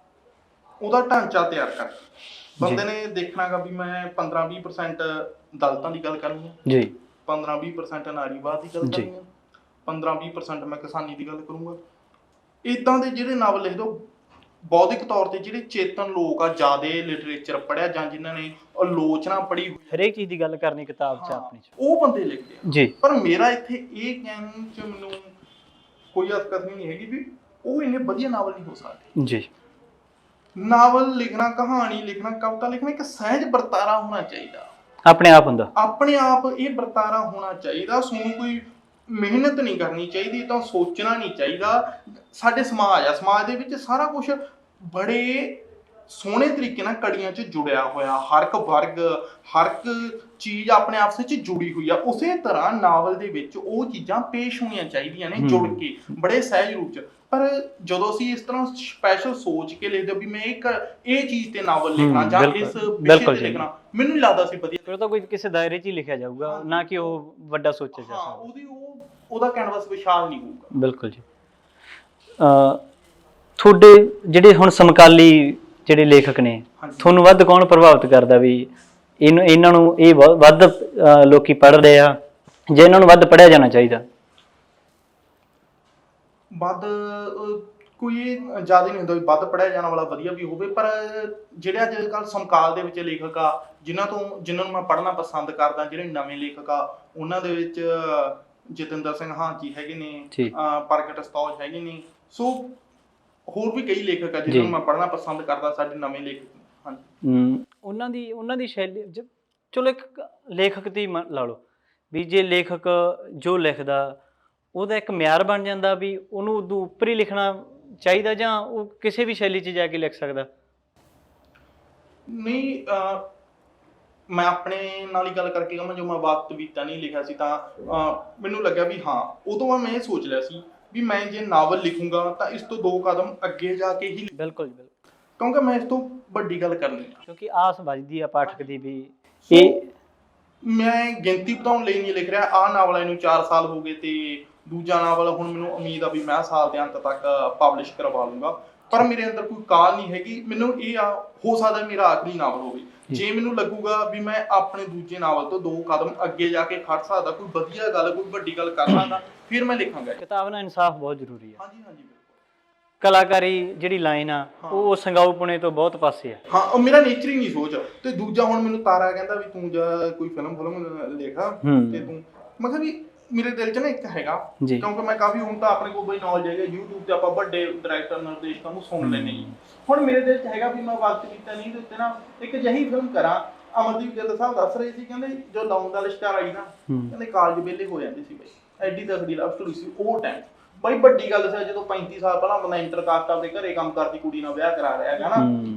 Speaker 2: ਉਹਦਾ ਢਾਂਚਾ ਤਿਆਰ ਕਰ, ਬੰਦੇ ਨੇ ਦੇਖਣਾਗਾ ਵੀ ਮੈਂ 15-20% ਦਲਿਤਾਂ ਦੀ ਗੱਲ ਕਰਨੀ ਹੈ ਜੀ, 15-20% ਨਾਰੀਵਾਦ ਦੀ ਗੱਲ ਕਰਨੀ ਹੈ, 15-20% ਮੈਂ ਕਿਸਾਨੀ ਦੀ ਗੱਲ ਕਰੂੰਗਾ। ਇੱਦਾਂ ਦੇ ਜਿਹੜੇ ਨਾਵਲ ਲਿਖ ਦੋ, ਬੌਧਿਕ ਤੌਰ ਤੇ ਜਿਹੜੇ ਚੇਤਨ ਲੋਕ ਆ, ਜ਼ਿਆਦਾ ਲਿਟਰੇਚਰ ਪੜ੍ਹਿਆ ਜਾਂ ਜਿਨ੍ਹਾਂ ਨੇ ਆਲੋਚਨਾ ਪੜ੍ਹੀ,
Speaker 1: ਹਰੇਕ ਚੀਜ਼ ਦੀ ਗੱਲ ਕਰਨੀ ਕਿਤਾਬ 'ਚ ਆਪਣੀ,
Speaker 2: ਉਹ ਬੰਦੇ ਲਿਖਦੇ ਆ ਜੀ। ਪਰ ਮੇਰਾ ਇੱਥੇ ਇਹ ਕਹਿਣ 'ਚ ਮੈਨੂੰ ਕੋਈ ਹਰਕਤ ਨਹੀਂ ਹੈਗੀ ਵੀ ਉਹ ਇੰਨੇ ਵਧੀਆ ਨਾਵਲ ਨਹੀਂ ਹੋ ਸਕਦੇ ਜੀ। ਨਾਵਲ ਲਿਖਣਾ, ਕਹਾਣੀ ਲਿਖਣਾ, ਕਵਿਤਾ ਲਿਖਣਾ ਇੱਕ ਸਹਿਜ ਵਰਤਾਰਾ ਹੋਣਾ ਚਾਹੀਦਾ, ਆਪਣੇ ਆਪ ਹੁੰਦਾ, ਆਪਣੇ ਆਪ ਇਹ ਵਰਤਾਰਾ ਹੋਣਾ ਚਾਹੀਦਾ। ਸਾਨੂੰ ਕੋਈ ਮਿਹਨਤ ਨਹੀਂ ਕਰਨੀ ਚਾਹੀਦੀ, ਤਾਂ ਸੋਚਣਾ ਨਹੀਂ ਚਾਹੀਦਾ। ਸਾਡੇ ਸਮਾਜ ਦੇ ਵਿੱਚ ਸਾਰਾ ਕੁਝ ਬੜੇ ਸੋਹਣੇ ਤਰੀਕੇ ਨਾਲ ਕੜੀਆਂ 'ਚ ਜੁੜਿਆ ਹੋਇਆ, ਹਰ ਇੱਕ ਵਰਗ, ਹਰ ਇੱਕ ਚੀਜ਼ ਆਪਣੇ ਆਪਸ ਵਿੱਚ ਜੁੜੀ ਹੋਈ ਆ। ਉਸੇ ਤਰ੍ਹਾਂ ਨਾਵਲ ਦੇ ਵਿੱਚ ਉਹ ਚੀਜ਼ਾਂ ਪੇਸ਼ ਹੋਣੀਆਂ ਚਾਹੀਦੀਆਂ ਨੇ ਜੁੜ ਕੇ, ਬੜੇ ਸਹਿਜ ਰੂਪ 'ਚ। ਪਰ ਜਦੋਂ ਅਸੀਂ ਇਸ ਤਰ੍ਹਾਂ ਸਪੈਸ਼ਲ ਸੋਚ ਕੇ ਲਿਖਦੇ ਵੀ ਮੈਂ ਇਹ ਚੀਜ਼ ਤੇ ਨਾਵਲ ਲਿਖਣਾ ਜਾਂ ਇਸ ਵਿਸ਼ੇ ਤੇ ਲਿਖਣਾ, ਮੈਨੂੰ ਨਹੀਂ ਲੱਗਦਾ ਸੀ ਵਧੀਆ। ਫਿਰ ਤਾਂ ਕੋਈ ਕਿਸੇ ਦਾਇਰੇ 'ਚ ਹੀ ਲਿਖਿਆ ਜਾਊਗਾ, ਨਾ ਕਿ ਉਹ ਵੱਡਾ ਸੋਚਿਆ ਜਾ ਸਕਦਾ, ਉਹਦਾ ਕੈਨਵਸ ਵਿਸ਼ਾਲ ਨਹੀਂ ਹੋਊਗਾ। ਬਿਲਕੁਲ ਜੀ।
Speaker 1: ਤੁਹਾਡੇ ਜਿਹੜੇ ਹੁਣ ਸਮਕਾਲੀ ਜਿਹੜੇ ਲੇਖਕ ਨੇ, ਤੁਹਾਨੂੰ ਵੱਧ ਕੌਣ ਪ੍ਰਭਾਵਿਤ ਕਰਦਾ ਵੀ ਇਹਨਾਂ ਨੂੰ ਇਹ ਵੱਧ ਲੋਕੀ ਪੜ੍ਹ ਰਹੇ ਆ ਜਾਂ ਇਹਨਾਂ ਨੂੰ ਵੱਧ ਪੜ੍ਹਿਆ ਜਾਣਾ ਚਾਹੀਦਾ?
Speaker 2: ਵੱਧ ਕੋਈ ਜ਼ਿਆਦਾ ਨਹੀਂ ਹੁੰਦਾ ਵੀ ਵੱਧ ਪੜ੍ਹਿਆ ਜਾਣ ਵਾਲਾ ਵਧੀਆ ਵੀ ਹੋਵੇ, ਪਰ ਜਿਹੜੇ ਅੱਜ ਕੱਲ੍ਹ ਸਮਕਾਲ ਦੇ ਵਿੱਚ ਲੇਖਕ ਆ, ਜਿਨ੍ਹਾਂ ਨੂੰ ਮੈਂ ਪੜ੍ਹਨਾ ਪਸੰਦ ਕਰਦਾ, ਜਿਹੜੇ ਨਵੇਂ ਲੇਖਕ ਆ, ਉਹਨਾਂ ਦੇ ਵਿੱਚ ਜਤਿੰਦਰ ਸਿੰਘ ਹਾਂਜੀ ਹੈਗੇ ਨੇ, ਪ੍ਰਗਟ ਅਸਤੌਜ ਹੈਗੇ ਨੇ, ਸੋ ਹੋਰ ਵੀ ਕਈ ਲੇਖਕ ਆ ਜਿਹਨਾਂ ਨੂੰ ਮੈਂ ਪੜ੍ਹਨਾ ਪਸੰਦ ਕਰਦਾ, ਸਾਡੇ ਨਵੇਂ ਲੇਖਕ। ਹਾਂਜੀ,
Speaker 1: ਉਹਨਾਂ ਦੀ ਸ਼ੈਲੀ ਚਲੋ ਇੱਕ ਲੇਖਕ ਦੀ ਲਾ ਲਓ ਵੀ ਜੇ ਲੇਖਕ ਜੋ ਲਿਖਦਾ ਉਹਦਾ ਇੱਕ ਮਿਆਰ ਬਣ ਜਾਂਦਾ ਵੀ ਉਹਨੂੰ ਉਦੋਂ ਉੱਪਰ ਹੀ ਲਿਖਣਾ ਚਾਹੀਦਾ ਜਾਂ ਉਹ ਕਿਸੇ ਵੀ ਸ਼ੈਲੀ 'ਚ ਜਾ ਕੇ ਲਿਖ ਸਕਦਾ?
Speaker 2: ਨਹੀਂ, ਮੈਂ ਆਪਣੇ ਨਾਲ ਹੀ ਗੱਲ ਕਰਕੇ ਕਹਾਂ, ਜੋ ਮੈਂ ਵਕਤ ਬੀਤਾ ਨਹੀਂ ਲਿਖਿਆ ਸੀ ਤਾਂ ਮੈਨੂੰ ਲੱਗਿਆ ਵੀ ਹਾਂ, ਉਦੋਂ ਮੈਂ ਇਹ ਸੋਚ ਲਿਆ ਸੀ ਵੀ ਮੈਂ ਜੇ ਨਾਵਲ ਲਿਖੂੰਗਾ ਤਾਂ ਇਸ ਤੋਂ 2 ਕਦਮ ਅੱਗੇ ਜਾ ਕੇ ਹੀ,
Speaker 1: ਬਿਲਕੁਲ ਜੀ, ਬਿਲਕੁਲ,
Speaker 2: ਕਿਉਂਕਿ ਮੈਂ ਇਸ ਤੋਂ ਵੱਡੀ ਗੱਲ ਕਰਨੀ ਆ,
Speaker 1: ਕਿਉਂਕਿ ਆਸ ਵੱਜਦੀ ਆ ਪਾਠਕ ਦੀ ਵੀ ਇਹ
Speaker 2: ਮੈਂ ਗਿਣਤੀ ਵਧਾਉਣ ਲਈ ਨਹੀਂ ਲਿਖ ਰਿਹਾ। ਆਹ ਨਾਵਲ ਇਹਨੂੰ 4 ਸਾਲ ਹੋ ਗਏ ਤੇ ਦੂਜਾ ਨਾਵਲ ਹੁਣ ਮੈਨੂੰ ਉਮੀਦ ਆ ਵੀ ਮੈਂ ਸਾਲ ਦੇ ਅੰਤ ਤੱਕ ਪਬਲਿਸ਼ ਕਰਵਾ ਲੂੰਗਾ, ਪਰ ਮੇਰੇ ਅੰਦਰ ਕੋਈ ਕਾਲ ਨਹੀਂ ਹੈਗੀ। ਮੈਨੂੰ ਇਹ ਆ, ਹੋ ਸਕਦਾ ਮੇਰਾ ਆਖਰੀ ਨਾਵਲ ਹੋਵੇ। ਜੇ ਮੈਨੂੰ ਲੱਗੂਗਾ ਵੀ ਮੈਂ ਆਪਣੇ ਦੂਜੇ ਨਾਵਲ ਤੋਂ 2 ਕਦਮ ਅੱਗੇ ਜਾ ਕੇ ਖੜ ਸਕਦਾ, ਕੋਈ ਵਧੀਆ ਗੱਲ, ਕੋਈ ਵੱਡੀ ਗੱਲ ਕਰ ਸਕਦਾ, ਫਿਰ ਮੈਂ ਲਿਖਾਂਗਾ।
Speaker 1: ਕਿਤਾਬ ਨਾਲ ਇਨਸਾਫ ਬਹੁਤ ਜ਼ਰੂਰੀ ਹੈ।
Speaker 2: ਹਾਂਜੀ ਹਾਂਜੀ,
Speaker 1: ਕਲਾਕਾਰੀ ਜਿਹੜੀ ਲਾਈਨ ਆ ਉਹ ਸੰਗਾਊਪੁਣੇ ਤੋਂ ਬਹੁਤ ਪਾਸੇ ਆ।
Speaker 2: ਹਾਂ, ਉਹ ਮੇਰਾ ਨੇਚਰ ਹੀ ਨਹੀਂ ਸੋਚ। ਤੇ ਦੂਜਾ ਹੁਣ ਮੈਨੂੰ ਤਾਰਾ ਕਹਿੰਦਾ ਵੀ ਤੂੰ ਜਾ ਕੋਈ ਫਿਲਮ ਲਿਖ ਤੇ ਤੂੰ, ਮੈਂ ਕਿਹਾ ਵੀ ਮੇਰੇ ਦਿਲ 'ਚ ਨਾ ਇੱਕ ਹੈਗਾ, ਕਿਉਂਕਿ ਮੈਂ ਕਾਫੀ ਹੁਣ ਤਾਂ ਆਪਣੇ ਕੋਲ ਬਈ ਨੌਲੇਜ ਹੈਗਾ, YouTube ਤੇ ਆਪਾਂ ਵੱਡੇ ਡਾਇਰੈਕਟਰ ਨਿਰਦੇਸ਼ਕਾਂ ਨੂੰ ਸੁਣ ਲੈਂਦੇ ਜੀ। ਹੁਣ ਮੇਰੇ ਦਿਲ 'ਚ ਹੈਗਾ ਵੀ ਮੈਂ ਵਕਤ ਬੀਤਾ ਨਹੀਂ ਦੇ ਉੱਤੇ ਨਾ ਇੱਕ ਅਜਿਹੀ ਫਿਲਮ ਕਰਾਂ। ਅਮਰਦੀਪ ਗਿੱਲ ਸਾਹਿਬ ਦੱਸ ਰਹੇ ਸੀ, ਕਹਿੰਦੇ ਜੋ ਲਾਉਣ ਦਾ ਲਿਸ਼ਕਾਰ ਆਈ ਨਾ, ਕਹਿੰਦੇ ਕਾਲਜ ਵੇਲੇ ਹੋ ਜਾਂਦੇ ਸੀ ਬਈ, ਐਡੀ ਤਕੜੀ ਲਵ ਸਟੋਰੀ ਸੀ ਉਹ ਟਾਈਮ। ਬਈ ਵੱਡੀ ਗੱਲ ਸੀ ਜਦੋਂ 35 ਸਾਲ ਪਹਿਲਾਂ ਬੰਦਾ ਇੰਟਰਕਾਸਟ ਆਪਦੇ ਘਰੇ ਕੰਮ ਕਰਦੀ ਕੁੜੀ ਨਾਲ ਵਿਆਹ ਕਰਾ ਰਿਹਾ ਹੈਗਾ ਨਾ,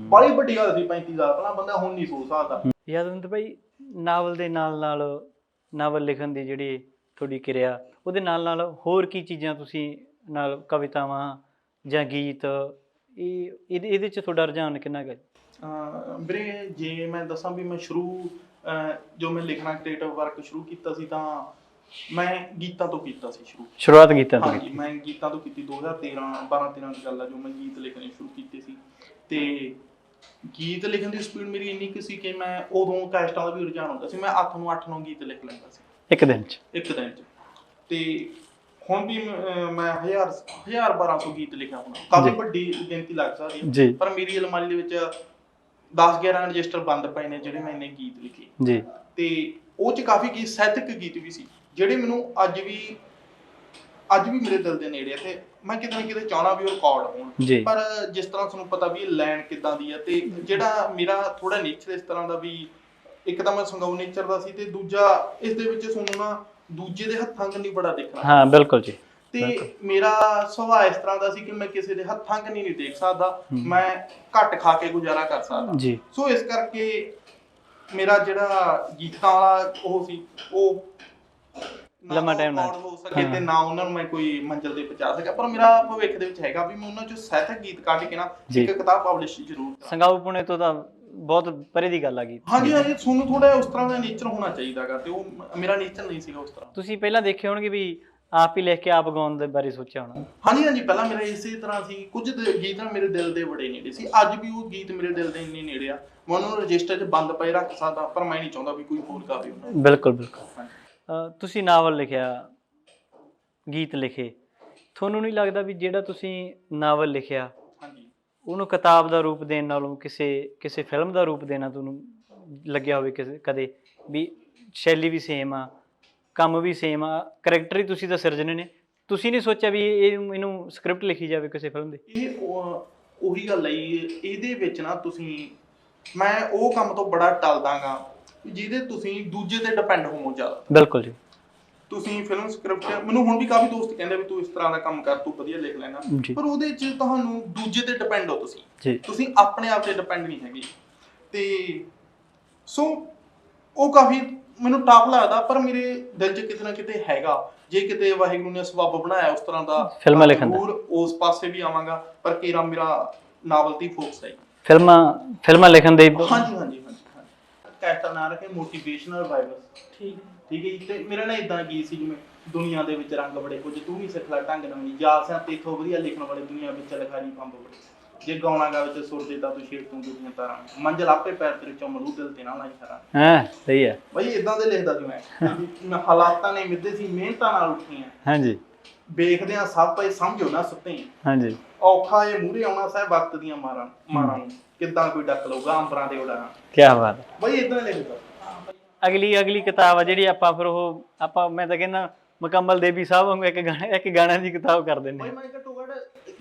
Speaker 2: ਬੜੀ ਵੱਡੀ ਗੱਲ ਸੀ 35 ਸਾਲ ਪਹਿਲਾਂ, ਬੰਦਾ ਹੁਣ ਨਹੀਂ ਸੋਚ ਸਕਦਾ।
Speaker 1: ਯਾਦਵਿੰਦਰ ਭਾਈ, ਨਾਵਲ ਦੇ ਨਾਲ ਨਾਲ ਨਾਵਲ ਲਿਖਣ ਦੀ ਜਿਹੜੀ ਤੁਹਾਡੀ ਕਿਰਿਆ, ਉਹਦੇ ਨਾਲ ਨਾਲ ਹੋਰ ਕੀ ਚੀਜ਼ਾਂ ਤੁਸੀਂ ਨਾਲ, ਕਵਿਤਾਵਾਂ ਜਾਂ ਗੀਤ, ਇਹਦੇ 'ਚ ਤੁਹਾਡਾ ਰੁਝਾਨ ਕਿੰਨਾ ਕੁ?
Speaker 2: ਵੀਰੇ ਜੇ ਮੈਂ ਦੱਸਾਂ ਵੀ ਮੈਂ ਜੋ ਮੈਂ ਲਿਖਣਾ ਕ੍ਰੀਏਟਿਵ ਵਰਕ ਸ਼ੁਰੂ ਕੀਤਾ ਸੀ ਤਾਂ ਮੈਂ ਗੀਤਾਂ ਤੋਂ ਕੀਤਾ ਸੀ
Speaker 1: ਸ਼ੁਰੂਆਤ ਗੀਤਾਂ ਤੋਂ?
Speaker 2: ਹਾਂਜੀ, ਮੈਂ ਗੀਤਾਂ ਤੋਂ ਕੀਤੀ। 12-13 ਦੀ ਗੱਲ ਆ ਜੋ ਮੈਂ ਗੀਤ ਲਿਖਣੇ ਸ਼ੁਰੂ ਕੀਤੇ ਸੀ। ਤੇ ਗੀਤ ਲਿਖਣ ਦੀ ਸਪੀਡ ਮੇਰੀ ਇੰਨੀ ਕੁ ਸੀ ਕਿ ਮੈਂ ਉਦੋਂ ਕੈਸਟਾਂ ਦਾ ਵੀ ਰੁਝਾਨ ਹੁੰਦਾ ਸੀ, ਮੈਂ 8-9 ਗੀਤ ਲਿਖ ਲੈਂਦਾ ਸੀ
Speaker 1: ਇੱਕ ਦਿਨ 'ਚ।
Speaker 2: ਤੇ ਹੁਣ ਵੀ ਮੈਂ 1200 ਗੀਤ ਲਿਖਿਆ ਹੋਣਾ, ਕਾਫੀ ਵੱਡੀ ਗਿਣਤੀ ਲੱਗ ਸਕਦੀ ਹੈ, ਪਰ ਮੇਰੀ ਅਲਮਾਰੀ ਦੇ ਵਿੱਚ 10-11 ਰਜਿਸਟਰ ਬੰਦ ਪਏ ਨੇ ਜਿਹੜੇ ਮੈਂ ਇੰਨੇ ਗੀਤ ਲਿਖੇ ਜੀ। ਤੇ ਉਹ 'ਚ ਕਾਫੀ ਗੀਤ, ਸਾਹਿਤਕ ਗੀਤ ਵੀ ਸੀ ਜਿਹੜੇ ਮੈਨੂੰ ਅੱਜ ਵੀ ਮੇਰੇ ਦਿਲ ਦੇ ਨੇੜੇ ਆ, ਤੇ ਮੈਂ ਕਿਤੇ ਨਾ ਕਿਤੇ ਚਾਹਣਾ ਵੀ ਉਹ ਰਿਕਾਰਡ ਹੋਣ। ਪਰ ਜਿਸ ਤਰ੍ਹਾਂ ਤੁਹਾਨੂੰ ਪਤਾ ਵੀ ਇਹ ਲਾਈਨ ਕਿੱਦਾਂ ਦੀ ਆ, ਤੇ ਜਿਹੜਾ ਮੇਰਾ ਥੋੜਾ ਨੇਚਰ ਇਸ ਤਰ੍ਹਾਂ ਦਾ ਵੀ, ਇੱਕ ਤਾਂ ਮੈਂ ਸੰਗਾਊ ਨੇਚਰ ਦਾ ਸੀ, ਤੇ ਦੂਜਾ ਇਸ ਦੇ ਵਿੱਚ ਤੁਹਾਨੂੰ ਨਾ ਦੂਜੇ ਦੇ ਹੱਥਾਂ ਕੰਨੀ ਬੜਾ ਦੇਖਣਾ।
Speaker 1: ਹਾਂ ਬਿਲਕੁਲ ਜੀ।
Speaker 2: ਤੇ ਮੇਰਾ ਸੁਭਾਅ ਇਸ ਤਰ੍ਹਾਂ ਦਾ ਸੀ ਕਿ ਮੈਂ ਕਿਸੇ ਦੇ ਹੱਥਾਂ ਕੰਨੀ ਨਹੀਂ ਦੇਖ ਸਕਦਾ, ਮੈਂ ਘੱਟ ਖਾ ਕੇ ਗੁਜ਼ਾਰਾ ਕਰ ਸਕਦਾ। ਸੋ ਇਸ ਕਰਕੇ ਮੇਰਾ ਜਿਹੜਾ ਗੀਤਾਂ ਵਾਲਾ ਉਹ ਸੀ, ਉਹ
Speaker 1: ਲੰਮਾ ਟਾਈਮ ਨਾ
Speaker 2: ਹੋ ਸਕੇ ਤੇ ਨਾ ਉਹਨਾਂ ਨੂੰ ਮੈਂ ਕੋਈ ਮੰਜ਼ਿਲ ਤੇ ਪਹੁੰਚਾ ਸਕਿਆ, ਪਰ ਮੇਰਾ ਭਵਿੱਖ ਦੇ ਵਿੱਚ ਹੈਗਾ ਵੀ ਮੈਂ ਉਹਨਾਂ ਚੋਂ ਸਾਹਿਤਕ ਗੀਤ ਕੱਢ ਕੇ ਨਾ ਇੱਕ ਕਿਤਾਬ ਪਬਲਿਸ਼ ਜ਼ਰੂਰ ਕਰਾਂ।
Speaker 1: ਸੰਗਾਊਪੁਣੇ ਤੋਂ ਤਾਂ ਬਹੁਤ ਪਰੇ ਦੀ ਗੱਲ ਆ ਗਈ।
Speaker 2: ਹਾਂਜੀ ਹਾਂਜੀ, ਤੁਹਾਨੂੰ ਥੋੜਾ ਉਸ ਤਰ੍ਹਾਂ ਦਾ ਨੇਚਰ ਹੋਣਾ ਚਾਹੀਦਾ ਹੈਗਾ, ਤੇ ਉਹ ਮੇਰਾ ਨੇਚਰ ਨਹੀਂ ਸੀਗਾ ਉਸ ਤਰ੍ਹਾਂ।
Speaker 1: ਤੁਸੀਂ ਪਹਿਲਾਂ ਦੇਖੇ ਹੋਣਗੇ ਵੀ ਆਪ ਹੀ ਲਿਖ ਕੇ ਆਪ ਗਾਉਣ ਦੇ ਬਾਰੇ ਸੋਚਿਆ ਹੋਣਾ?
Speaker 2: ਹਾਂਜੀ ਹਾਂਜੀ, ਪਹਿਲਾਂ ਮੇਰਾ ਇਸੇ ਤਰ੍ਹਾਂ ਸੀ। ਕੁਝ ਗੀਤ ਨਾ ਮੇਰੇ ਦਿਲ ਦੇ ਬੜੇ ਨੇੜੇ ਸੀ, ਅੱਜ ਵੀ ਉਹ ਗੀਤ ਮੇਰੇ ਦਿਲ ਦੇ ਇੰਨੇ ਨੇੜੇ ਆ, ਮੈਂ ਉਹਨਾਂ ਨੂੰ ਰਜਿਸਟਰ 'ਚ ਬੰਦ ਪਏ ਰੱਖ ਸਕਦਾ, ਪਰ ਮੈਂ ਨਹੀਂ ਚਾਹੁੰਦਾ ਵੀ ਕੋਈ ਹੋਰ ਗਾਵੇ ਉਹਨਾਂ ਨੂੰ।
Speaker 1: ਬਿਲਕੁਲ ਬਿਲਕੁਲ। ਤੁਸੀਂ ਨਾਵਲ ਲਿਖਿਆ, ਗੀਤ ਲਿਖੇ, ਤੁਹਾਨੂੰ ਨਹੀਂ ਲੱਗਦਾ ਵੀ ਜਿਹੜਾ ਤੁਸੀਂ ਨਾਵਲ ਲਿਖਿਆ ਉਹਨੂੰ ਕਿਤਾਬ ਦਾ ਰੂਪ ਦੇਣ ਨਾਲੋਂ ਕਿਸੇ ਫਿਲਮ ਦਾ ਰੂਪ ਦੇਣਾ ਤੁਹਾਨੂੰ ਲੱਗਿਆ ਹੋਵੇ ਕਦੇ ਵੀ ਸ਼ੈਲੀ ਵੀ ਸੇਮ ਆ, ਕੰਮ ਵੀ ਸੇਮ ਆ, ਕਰੈਕਟਰ ਹੀ ਤੁਸੀਂ ਤਾਂ ਸਿਰਜਣੇ ਨੇ, ਤੁਸੀਂ ਨਹੀਂ ਸੋਚਿਆ ਵੀ ਇਹਨੂੰ ਸਕ੍ਰਿਪਟ ਲਿਖੀ ਜਾਵੇ ਕਿਸੇ ਫਿਲਮ ਦੀ?
Speaker 2: ਇਹ ਉਹੀ ਗੱਲ ਹੈ, ਇਹਦੇ ਵਿੱਚ ਨਾ ਮੈਂ ਉਹ ਕੰਮ ਤੋਂ ਬੜਾ ਟਲਦਾਗਾ ਜਿਹਦੇ ਤੁਸੀਂ ਦੂਜੇ ਤੇ ਡਿਪੈਂਡ ਹੋਵੋ ਜ਼ਿਆਦਾ।
Speaker 1: ਬਿਲਕੁਲ ਜੀ। ਤੁਸੀਂ
Speaker 2: ਫਿਲਮ ਸਕ੍ਰਿਪਟ, ਮੈਨੂੰ ਹੁਣ ਵੀ ਕਾਫੀ ਦੋਸਤ ਕਹਿੰਦੇ ਵੀ ਤੂੰ ਇਸ ਤਰ੍ਹਾਂ ਦਾ ਕੰਮ ਕਰ, ਤੂੰ ਵਧੀਆ ਲਿਖ ਲੈਣਾ, ਪਰ ਉਹਦੇ 'ਚ ਤੁਹਾਨੂੰ ਦੂਜੇ ਤੇ ਡਿਪੈਂਡ ਹੋ, ਤੁਸੀਂ ਆਪਣੇ ਆਪ ਤੇ ਡਿਪੈਂਡ ਨਹੀਂ ਹੈਗੇ। ਤੇ ਸੋ ਉਹ ਕਾਫੀ ਮੈਨੂੰ ਟਫ ਲੱਗਦਾ, ਪਰ ਮੇਰੇ ਦਿਲ 'ਚ ਕਿਤੇ ਨਾ ਕਿਤੇ ਹੈਗਾ, ਜੇ ਕਿਤੇ ਵਾਹਿਗੁਰੂ ਨੇ ਸਬੱਬ ਬਣਾਇਆ ਉਸ ਤਰ੍ਹਾਂ ਦਾ
Speaker 1: ਫਿਲਮਾਂ ਲਿਖਣ ਦਾ,
Speaker 2: ਜ਼ਰੂਰ ਉਸ ਪਾਸੇ ਵੀ ਆਵਾਂਗਾ, ਪਰ ਕੇਰਾ ਮੇਰਾ ਨਾਵਲ ਤੇ ਫੋਕਸ ਹੈ।
Speaker 1: ਫਿਲਮਾਂ ਲਿਖਣ ਦੇ?
Speaker 2: ਹਾਂਜੀ ਹਾਂਜੀ ਹਾਂਜੀ, ਕੈਰੈਕਟਰ ਨਾਂ ਰੱਖੇ ਮੋਟੀਵੇਸ਼ਨਲ ਵਾਈਬਸ। ਠੀਕ ਹੈ ਜੀ। ਤੇ ਮੇਰਾ ਨਾ ਇਦਾਂ ਗੀਤ ਸੀ ਜਿਵੇਂ ਦੁਨੀਆ ਦੇ ਵਿੱਚ ਰੰਗ ਬੜੇ ਕੁਝ, ਤੂੰ ਵੀ ਸਿੱਖ ਲੈ ਢੰਗ ਨਵੀਂ, ਜਾਲਸਿਆਂ ਤੇਥੋਂ ਵਧੀਆ ਲਿਖਣ ਵਾਲੇ ਦੁਨੀਆ ਵਿੱਚ ਲਖਾਰੀ ਪੰਬ ਬੜੇ, ਜੇ ਗਾਉਣਾ ਗਾ ਵਿੱਚ ਸੁਰ ਦੇ ਤਾਂ ਤੂੰ ਸ਼ੇਰ ਤੂੰ ਦੁਨੀਆ ਤਾਰਾਂ, ਮੰਜ਼ਿਲ ਆਪੇ ਪੈਰ ਤੇਰੇ ਚੋਂ ਮਰੂ, ਦਿਲ ਤੇ ਨਾ ਲਾਈ ਖਰਾ।
Speaker 1: ਸਹੀ ਹੈ
Speaker 2: ਬਈ, ਇਦਾਂ ਦੇ ਲਿਖਦਾ ਸੀ ਮੈਂ। ਹਾਲਾਤਾਂ ਨੇ ਮਿੱਧੇ ਸੀ, ਮਿਹਨਤਾਂ ਨਾਲ ਉੱਠੀਆਂ, ਹਾਂਜੀ, ਵੇਖਦਿਆਂ ਸਭ ਪਏ ਸਮਝੋ ਨਾ ਸੁੱਤੇ, ਹਾਂਜੀ, ਔਖਾ ਇਹ ਮੂਹਰੇ ਆਉਣਾ ਸਹਿ ਵਕਤ ਦੀਆਂ ਮਾਰਾਂ ਨੂੰ, ਕਿੱਦਾਂ ਕੋਈ ਡੱਕ ਲਊਗਾ ਅੰਬਰਾਂ ਦੇ ਉਡਾਰਾਂ। ਕੀ ਬਾਤ ਹੈ ਬਈ, ਇਦਾਂ ਲਿਖਦਾ।
Speaker 1: ਅਗਲੀ ਕਿਤਾਬ ਆ ਜਿਹੜੀ ਆਪਾਂ ਫਿਰ ਮੈਂ ਤਾਂ ਕਹਿੰਦਾ ਮੁਕੰਮਲ ਦੇਵੀ ਸਾਹਿਬ ਵਾਂਗੂ ਇੱਕ ਗਾਣਾ ਦੀ ਕਿਤਾਬ ਕਰ ਦਿੰਦੇ।
Speaker 2: ਬਈ ਮੈਂ ਘੱਟੋ ਘੱਟ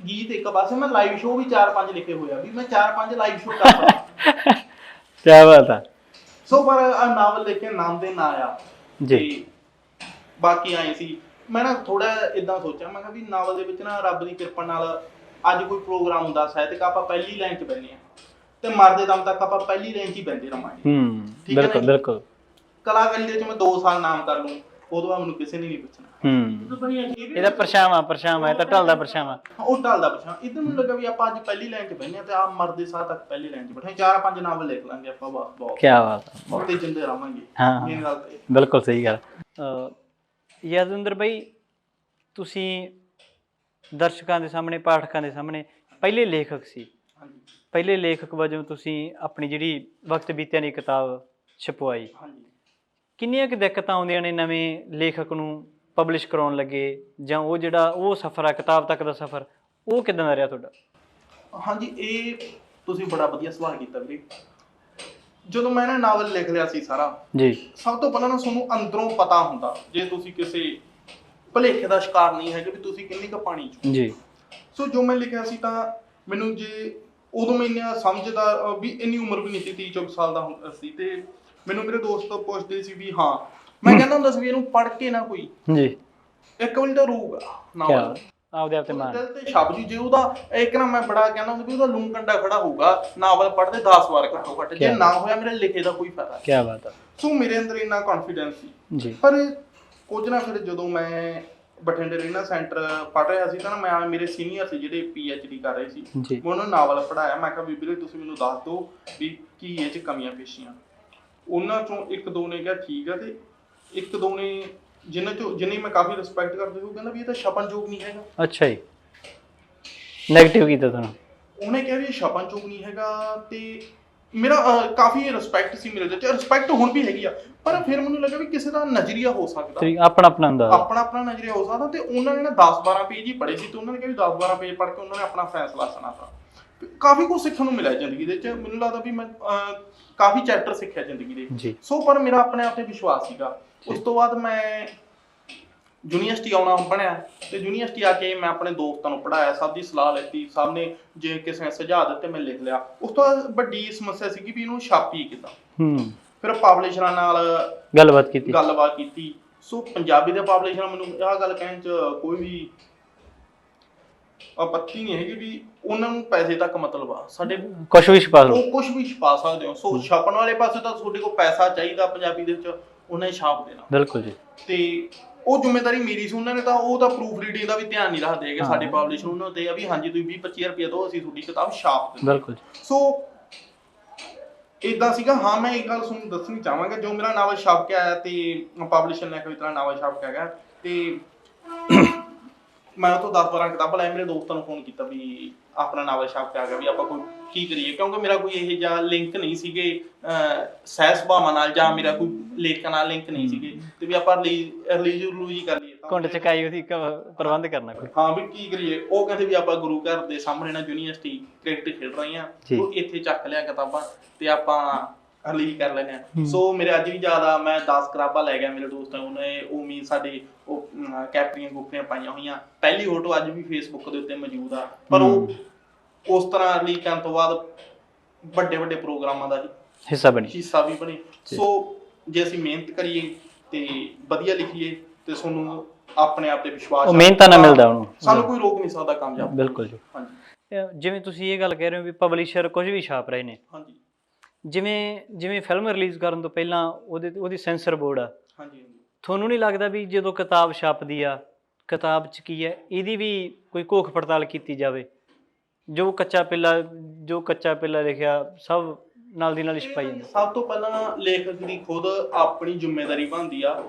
Speaker 2: ਗੀਤ ਇੱਕ ਪਾਸੇ, ਮੈਂ ਲਾਈਵ ਸ਼ੋਅ ਵੀ 4-5 ਲਿਖੇ ਹੋਏ ਆ, ਵੀ ਮੈਂ 4-5 ਲਾਈਵ ਸ਼ੋਅ ਕਰਦਾ।
Speaker 1: ਕੀ ਬਾਤ ਆ।
Speaker 2: ਸੋ ਪਰ ਨਾਵਲ ਲਿਖ ਕੇ ਨਾਮ ਦੇ ਨਾ ਆਇਆ
Speaker 1: ਜੀ।
Speaker 2: ਬਾਕੀ ਆਏ ਸੀ ਮੈਂ ਨਾ ਥੋੜਾ ਇਦਾਂ ਸੋਚਿਆ, ਮੈਂ ਕਿਹਾ ਵੀ ਨਾਵਲ ਦੇ ਵਿੱਚ ਨਾ ਰੱਬ ਦੀ ਕਿਰਪਾ ਨਾਲ ਅੱਜ ਕੋਈ ਪ੍ਰੋਗਰਾਮ ਹੁੰਦਾ ਸਾਹਿਤਕ, ਆਪਾਂ ਪਹਿਲੀ ਲਾਈਨ 'ਚ ਬਹਿੰਦੇ ਆ ਤੇ ਮਰਦੇ ਦਮ ਤੱਕ ਆਪਾਂ ਪਹਿਲੀ ਲਾਈਨ 'ਚ ਹੀ ਬਹਿੰਦੇ ਰਹਾਂਗੇ।
Speaker 1: ਬਿਲਕੁਲ ਬਿਲਕੁਲ।
Speaker 2: ਕਲਾਕਾਰੀ ਦੇ ਵਿੱਚ ਮੈਂ 2 ਸਾਲ ਨਾਮ ਕਰ ਲੂੰ, ਉਦੋਂ ਬਾਅਦ ਮੈਨੂੰ ਕਿਸੇ ਨੇ ਨਹੀਂ ਪੁੱਛਣਾ।
Speaker 1: ਇਹਦਾ ਪਰਛਾਵਾਂ ਇਹ ਤਾਂ ਢਲਦਾ ਪਰਛਾਵਾਂ,
Speaker 2: ਉਹ ਢਲਦਾ ਪਰਛਾਵਾਂ। ਇੱਧਰ ਮੈਨੂੰ ਲੱਗਾ ਵੀ ਆਪਾਂ ਅੱਜ ਪਹਿਲੀ ਲਾਈਨ 'ਚ ਬਹਿੰਦੇ ਆ ਤੇ ਆ ਮਰਦੇ ਸਾਹ ਤੱਕ ਪਹਿਲੀ ਲਾਈਨ 'ਚ ਬੈਠੇ 4-5 ਨਾਵਲ ਲਿਖ ਲਾਂਗੇ ਆਪਾਂ, ਬਸ ਬਹੁਤ।
Speaker 1: ਕੀ ਬਾਤ ਹੈ,
Speaker 2: ਬਹੁਤ ਤੇ ਜਿੰਦੇ ਰਹਾਂਗੇ।
Speaker 1: ਹਾਂ
Speaker 2: ਮੇਨ ਗੱਲ ਤੇ
Speaker 1: ਬਿਲਕੁਲ ਸਹੀ ਗੱਲ। ਯਾਦਵਿੰਦਰ ਬਾਈ, ਤੁਸੀਂ ਦਰਸ਼ਕਾਂ ਦੇ ਸਾਹਮਣੇ, ਪਾਠਕਾਂ ਦੇ ਸਾਹਮਣੇ ਪਹਿਲੇ ਲੇਖਕ ਸੀ।
Speaker 2: ਹਾਂਜੀ
Speaker 1: ਪਹਿਲੇ ਲੇਖਕ ਵਜੋਂ ਤੁਸੀਂ ਆਪਣੀ ਜਿਹੜੀ ਵਕਤ ਬੀਤਿਆ ਦੀ ਕਿਤਾਬ ਛਪਵਾਈ।
Speaker 2: ਹਾਂਜੀ।
Speaker 1: ਕਿੰਨੀਆਂ ਕੁ ਦਿੱਕਤਾਂ ਆਉਂਦੀਆਂ ਨੇ ਨਵੇਂ ਲੇਖਕ ਨੂੰ ਪਬਲਿਸ਼ ਕਰਾਉਣ ਲੱਗੇ, ਜਾਂ ਉਹ ਜਿਹੜਾ ਉਹ ਸਫ਼ਰ ਆ ਕਿਤਾਬ ਤੱਕ ਦਾ ਸਫ਼ਰ, ਉਹ ਕਿੱਦਾਂ ਦਾ ਰਿਹਾ ਤੁਹਾਡਾ?
Speaker 2: ਹਾਂਜੀ, ਇਹ ਤੁਸੀਂ ਬੜਾ ਵਧੀਆ ਸਵਾਲ ਕੀਤਾ ਵੀਰੇ। ਜਦੋਂ ਮੈਂ ਨਾ ਨਾਵਲ ਲਿਖ ਲਿਆ ਸੀ ਸਾਰਾ
Speaker 1: ਜੀ,
Speaker 2: ਸਭ ਤੋਂ ਪਹਿਲਾਂ ਨਾ ਤੁਹਾਨੂੰ ਅੰਦਰੋਂ ਪਤਾ ਹੁੰਦਾ, ਜੇ ਤੁਸੀਂ ਕਿਸੇ ਭੁਲੇਖੇ ਦਾ ਸ਼ਿਕਾਰ ਨਹੀਂ ਹੈਗੇ ਵੀ ਤੁਸੀਂ ਕਿੰਨੀ ਕੁ ਪਾਣੀ 'ਚ
Speaker 1: ਜੀ।
Speaker 2: ਸੋ ਜੋ ਮੈਂ ਲਿਖਿਆ ਸੀ ਤਾਂ ਮੈਨੂੰ ਜੇ ਉਦੋਂ ਮੈਂ ਇੰਨਾ ਸਮਝਦਾ ਵੀ ਇੰਨੀ ਉਮਰ ਵੀ ਨਹੀਂ ਸੀ, 30-34 ਸਾਲ ਦਾ ਹੁੰਦਾ ਸੀ, ਤੇ ਮੈਨੂੰ ਮੇਰੇ ਦੋਸਤ ਪੁੱਛਦੇ ਸੀ ਵੀ ਹਾਂ, ਮੈਂ ਕਹਿੰਦਾ ਹੁੰਦਾ ਸੀ ਵੀ ਇਹਨੂੰ ਪੜ੍ਹ ਕੇ ਨਾ ਕੋਈ
Speaker 1: ਜੀ
Speaker 2: ਇੱਕ ਵਾਰੀ ਤਾਂ ਰੂਗਾ ਨਾਵਲ
Speaker 1: ਆਪਦੇ ਆਪ ਤੇ ਮਾਣ
Speaker 2: ਦਿਲ ਤੇ ਛਪ ਜੂ। ਜੇ ਉਹਦਾ ਇੱਕ ਨਾ ਮੈਂ ਬੜਾ ਕਹਿੰਦਾ ਹੁੰਦਾ ਵੀ ਉਹਦਾ ਲੂੰ ਕੰਡਾ ਖੜਾ ਹੋਊਗਾ, ਨਾਵਲ ਪੜ੍ਹਦੇ 10 ਵਾਰ ਘੱਟੋ ਘੱਟ, ਜੇ ਨਾ ਹੋਇਆ ਮੇਰੇ ਲਿਖੇ ਦਾ ਕੋਈ ਫਾਇਦਾ।
Speaker 1: ਕੀ ਬਾਤ ਹੈ।
Speaker 2: ਸੋ ਮੇਰੇ ਅੰਦਰ ਇੰਨਾ ਕੌਨਫੀਡੈਂਸ ਸੀ
Speaker 1: ਜੀ।
Speaker 2: ਪਰ ਕੁਝ ਨਾ ਫਿਰ ਜਦੋਂ ਮੈਂ ਬਠਿੰਡੇ ਰੀਨਾ ਸੈਂਟਰ ਪੜ੍ਹ ਰਿਹਾ ਸੀ ਤਾਂ ਨਾ ਮੈਂ ਮੇਰੇ ਸੀਨੀਅਰ ਸੀ ਜਿਹੜੇ PhD ਕਰ ਰਹੇ ਸੀ,
Speaker 1: ਜੀ।
Speaker 2: ਮੈਂ ਉਹਨਾਂ ਨੂੰ ਨਾਵਲ ਪੜ੍ਹਾਇਆ। ਮੈਂ ਕਿਹਾ ਵੀ ਵੀਰੇ ਤੁਸੀਂ ਮੈਨੂੰ ਦੱਸ ਦਿਓ ਵੀ ਕੀ ਇਹ 'ਚ ਕਮੀਆਂ ਪੇਸ਼ੀਆਂ। ਉਹਨਾਂ ਚੋਂ 1-2 ਨੇ ਕਿਹਾ ਠੀਕ ਆ, ਤੇ 1-2 ਨੇ ਜਿੰਨੀ ਮੈਂ ਕਾਫੀ ਰਿਸਪੈਕਟ ਕਰਦੇ ਸੀ, ਉਹ ਕਹਿੰਦਾ ਵੀ ਇਹ ਤਾਂ ਛਪਨਯੋਗ ਨਹੀਂ ਹੈਗਾ।
Speaker 1: ਅੱਛਾ ਜੀ, ਨੈਗੇਟਿਵ ਕੀਤਾ ਤੁਹਾਨੂੰ?
Speaker 2: ਉਹਨੇ ਕਿਹਾ ਵੀ ਇਹ ਛਪਨਯੋਗ ਨਹੀਂ ਹੈਗਾ, ਤੇ ਮੇਰਾ ਕਾਫੀ ਰਿਸਪੈਕਟ ਸੀ ਮੇਰੇ ਤੇ, ਰਿਸਪੈਕਟ ਹੁਣ ਵੀ ਹੈਗੀ ਆ, ਪਰ ਫਿਰ ਮੈਨੂੰ ਲੱਗਾ ਵੀ ਕਿਸੇ ਦਾ ਨਜ਼ਰੀਆ ਹੋ ਸਕਦਾ,
Speaker 1: ਆਪਣਾ ਹੁੰਦਾ,
Speaker 2: ਆਪਣਾ ਨਜ਼ਰੀਆ ਹੋ ਸਕਦਾ। ਤੇ ਉਹਨਾਂ ਨੇ ਨਾ 10-12 ਪੇਜ ਹੀ ਪੜ੍ਹੇ ਸੀ, ਤੇ ਉਹਨਾਂ ਨੇ ਕਿਹਾ ਵੀ 10-12 ਪੇਜ ਪੜ੍ਹ ਕੇ ਉਹਨਾਂ ਨੇ ਆਪਣਾ ਫੈਸਲਾ ਸੁਣਾਤਾ। ਕਾਫੀ ਕੁਝ ਸਿੱਖਣ ਨੂੰ ਮਿਲਿਆ ਜ਼ਿੰਦਗੀ ਦੇ ਵਿੱਚ। ਮੈਨੂੰ ਲੱਗਦਾ ਵੀ ਮੈਂ ਕਾਫੀ ਚੈਪਟਰ ਸਿੱਖਿਆ ਜ਼ਿੰਦਗੀ ਦੇ। ਸੋ ਪਰ ਮੇਰਾ ਆਪਣੇ ਆਪ ਤੇ ਵਿਸ਼ਵਾਸ ਸੀਗਾ। ਉਸ ਤੋਂ ਬਾਅਦ ਮੈਂ ਯੂਨੀਵਰਸਿਟੀ ਆਉਣਾ ਬਣਿਆ, ਤੇ ਯੂਨੀਵਰਸਿਟੀ ਆ ਕੇ ਮੈਂ ਆਪਣੇ ਦੋਸਤਾਂ ਨੂੰ ਪੜ੍ਹਾਇਆ, ਸਭ ਦੀ ਸਲਾਹ ਲੈਤੀ, ਸਭ ਨੇ ਜੇ ਕਿਸੇ ਨੇ ਸੁਝਾਅ ਦਿੱਤੇ ਮੈਂ ਲਿਖ ਲਿਆ। ਉਸ ਤੋਂ ਬਾਅਦ ਵੱਡੀ ਸਮੱਸਿਆ ਸੀਗੀ ਵੀ ਇਹਨੂੰ ਛਾਪੀ ਕਿੱਦਾਂ। ਫਿਰ ਪਬਲਿਸ਼ਰਾਂ ਨਾਲ ਗੱਲਬਾਤ ਕੀਤੀ। ਸੋ ਪੰਜਾਬੀ ਦੇ ਪਬਲਿਸ਼ਰਾਂ ਮੈਨੂੰ ਆਹ ਗੱਲ ਕਹਿਣ 'ਚ ਕੋਈ ਵੀ ਆਪੱਤੀ ਨਹੀਂ ਹੈਗੀ ਵੀ ਉਹਨਾਂ ਨੂੰ ਪੈਸੇ ਤੱਕ ਮਤਲਬ ਆ, ਸਾਡੇ ਕੁਛ ਵੀ ਛਪਾ ਸਕਦੇ ਹੋ। ਸੋ ਛਾਪਣ ਵਾਲੇ ਪਾਸੇ ਤਾਂ ਤੁਹਾਡੇ ਕੋਲ ਪੈਸਾ ਚਾਹੀਦਾ, ਪੰਜਾਬੀ ਦੇ ਵਿੱਚ ਉਹਨਾਂ ਨੇ ਛਾਪ ਦੇਣਾ। ਬਿਲਕੁਲ ਜੀ। ਤੇ ਉਹ ਜ਼ਿੰਮੇਵਾਰੀ ਮੇਰੀ ਸੀ। ਉਹਨਾਂ ਨੇ ਤਾਂ ਉਹ ਤਾਂ ਪ੍ਰੂਫ ਰੀਡਿੰਗ ਦਾ ਵੀ ਧਿਆਨ ਨਹੀਂ ਰੱਖਦੇ ਹੈਗੇ ਸਾਡੇ ਪਬਲਿਸ਼ਰ, ਉਹਨਾਂ ਤੇ ਆ ਵੀ ਹਾਂਜੀ ਤੁਸੀਂ 20-25 ਰੁਪਏ ਦਿਓ, ਅਸੀਂ ਤੁਹਾਡੀ ਕਿਤਾਬ ਛਾਪ ਦਿੰਦੇ। ਬਿਲਕੁਲ। ਸੋ ਇਦਾਂ ਸੀਗਾ। ਹਾਂ, ਮੈਂ ਇੱਕ ਗੱਲ ਤੁਹਾਨੂੰ ਦੱਸਣੀ ਚਾਹਾਂਗਾ, ਜੋ ਮੇਰਾ ਨਾਵਲ ਛਪ ਕੇ ਆਇਆ ਤੇ ਪਬਲਿਸ਼ਰ ਨੇ ਕੋਈ ਤਰ੍ਹਾਂ ਨਾਵਲ ਛਪ ਕੇ ਆ ਗਿਆ, ਤੇ ਮੈਂ ਉਹ ਤੋਂ 10-12 ਕਿਤਾਬਾਂ ਲੈ ਮੇਰੇ ਦੋਸਤਾਂ ਨੂੰ ਫੋਨ ਕੀਤਾ ਵੀ ਆਪਣਾ ਨਾਵਲ ਛਪ ਕੇ ਆ ਗਿਆ, ਵੀ ਆਪਾਂ ਕੋਈ ਕੀ ਕਰੀਏ, ਕਿਉਂਕਿ ਮੇਰਾ ਕੋਈ ਇਹ ਜਿਹਾ ਲਿੰਕ ਨਹੀਂ ਸੀਗੇ ਸਹਿ ਸੁਭਾਵਾਂ ਨਾਲ, ਜਾਂ ਮੇਰਾ ਕੋਈ ਲੇਖਕਾਂ ਨਾਲ ਲਿੰਕ ਨਹੀਂ ਸੀਗੇ, ਤੇ ਵੀ ਆਪਾਂ ਰਿਲੀਜ਼ ਕਰ ਲਈਏ,
Speaker 1: ਘੁੰਡ ਚਕਾਈ ਉਹਦੀ ਪ੍ਰਬੰਧ ਕਰਨਾ ਕੋਈ।
Speaker 2: ਹਾਂ, ਵੀ ਕੀ ਕਰੀਏ। ਉਹ ਕਹਿੰਦੇ ਵੀ ਆਪਾਂ ਗੁਰੂ ਘਰ ਦੇ ਸਾਹਮਣੇ ਨਾ ਯੂਨੀਵਰਸਿਟੀ ਕ੍ਰਿਕਟ ਖੇਡ ਰਹੇ ਆ, ਉਹ ਇੱਥੇ ਚੱਕ ਲਿਆ ਕਿਤਾਬਾਂ ਤੇ ਆਪਾਂ ਰਿਲੀਜ਼ ਕਰ ਲੈਣੇ ਆ। ਸੋ ਮੇਰੇ ਅੱਜ ਵੀ ਯਾਦ ਆ, ਮੈਂ 10 ਕਿਤਾਬਾਂ ਲੈ ਗਿਆ ਮੇਰੇ ਦੋਸਤਾਂ ਨੂੰ, ਉਹਨੇ ਉਮੀ ਸਾਡੇ ਉਹ ਕੈਪਰੀਆਂ ਗੁੱਪੀਆਂ ਪਾਈਆਂ ਹੋਈਆਂ। ਪਹਿਲੀ ਫੋਟੋ ਅੱਜ ਵੀ ਫੇਸਬੁੱਕ ਦੇ ਉੱਤੇ ਮੌਜੂਦ ਆ। ਪਰ ਉਹ ਉਸ ਤਰ੍ਹਾਂ ਰਿਲੀਜ਼ ਕਰਨ ਤੋਂ ਬਾਅਦ ਵੱਡੇ ਪ੍ਰੋਗਰਾਮਾਂ ਦਾ ਹਿੱਸਾ ਵੀ ਬਣੇ। ਸੋ ਜੇ ਅਸੀਂ ਮਿਹਨਤ ਕਰੀਏ ਤੇ ਵਧੀਆ ਲਿਖੀਏ ਤੇ ਤੁਹਾਨੂੰ ਆਪਣੇ ਆਪ ਤੇ ਵਿਸ਼ਵਾਸ, ਮਿਹਨਤਾਂ ਨਾਲ ਮਿਲਦਾ, ਉਹਨੂੰ ਸਾਨੂੰ ਕੋਈ ਰੋਕ ਨਹੀਂ ਸਕਦਾ ਕਾਮਯਾਬ। ਬਿਲਕੁਲ ਜੀ। ਹਾਂਜੀ,
Speaker 1: ਜਿਵੇਂ ਤੁਸੀਂ ਇਹ ਗੱਲ ਕਹਿ ਰਹੇ ਹੋ ਵੀ ਪਬਲਿਸ਼ਰ ਕੁਝ ਵੀ ਛਾਪ ਰਹੇ ਨੇ।
Speaker 2: ਹਾਂਜੀ।
Speaker 1: ਜਿਵੇਂ ਫਿਲਮ ਰਿਲੀਜ਼ ਕਰਨ ਤੋਂ ਪਹਿਲਾਂ ਉਹਦੀ ਸੈਂਸਰ ਬੋਰਡ ਆ।
Speaker 2: ਹਾਂਜੀ।
Speaker 1: ਤੁਹਾਨੂੰ ਨਹੀਂ ਲੱਗਦਾ ਵੀ ਜਦੋਂ ਕਿਤਾਬ ਛਪਦੀ ਆ, ਕਿਤਾਬ 'ਚ ਕੀ ਹੈ, ਇਹਦੀ ਵੀ ਕੋਈ ਘੋਖ ਪੜਤਾਲ ਕੀਤੀ ਜਾਵੇ? ਜੋ ਕੱਚਾ ਪਿੱਲਾ ਲਿਖਿਆ ਸਭ ਨਾਲ ਦੀ ਨਾਲ ਛਪਾਈ ਜਾਂਦਾ।
Speaker 2: ਸਭ ਤੋਂ ਪਹਿਲਾਂ ਲੇਖਕ ਦੀ ਖੁਦ ਆਪਣੀ ਜ਼ਿੰਮੇਵਾਰੀ ਬਣਦੀ ਆ,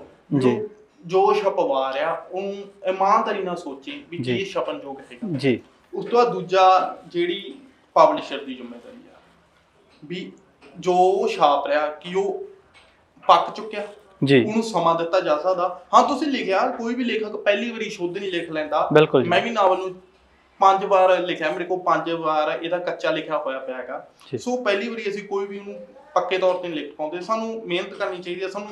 Speaker 2: ਜੋ ਛਪਵਾ ਰਿਹਾ ਉਹਨੂੰ ਇਮਾਨਦਾਰੀ ਨਾਲ ਸੋਚੇ ਵੀ ਕੀ ਛਪਣਯੋਗ ਹੈਗਾ ਜੀ। ਉਸ ਤੋਂ ਬਾਅਦ ਦੂਜਾ ਜਿਹੜੀ ਪਬਲਿਸ਼ਰ ਦੀ ਜ਼ਿੰਮੇਵਾਰੀ ਆ ਵੀ ਜੋ ਛਾਪ ਰਿਹਾ ਕਿ ਉਹ ਪੱਕ ਚੁੱਕਿਆ ਜੀ, ਉਹਨੂੰ ਸਮਾਂ ਦਿੱਤਾ ਜਾ ਸਕਦਾ। ਹਾਂ, ਤੁਸੀਂ ਲਿਖਿਆ, ਕੋਈ ਵੀ ਲੇਖਕ ਪਹਿਲੀ ਵਾਰੀ ਸ਼ੁੱਧ ਨਹੀਂ ਲਿਖ ਲੈਂਦਾ। ਮੈਂ ਵੀ ਨਾਵਲ ਨੂੰ 5 ਵਾਰ ਲਿਖਿਆ, ਮੇਰੇ ਕੋਲ 5 ਵਾਰ ਇਹਦਾ ਕੱਚਾ ਲਿਖਿਆ ਹੋਇਆ ਪਿਆ ਹੈਗਾ। ਸੋ ਪਹਿਲੀ ਵਾਰੀ ਅਸੀਂ ਕੋਈ ਵੀ ਉਹਨੂੰ ਪੱਕੇ ਤੌਰ ਤੇ ਨਹੀਂ ਲਿਖ ਪਾਉਂਦੇ। ਸਾਨੂੰ ਮਿਹਨਤ ਕਰਨੀ ਚਾਹੀਦੀ ਹੈ, ਸਾਨੂੰ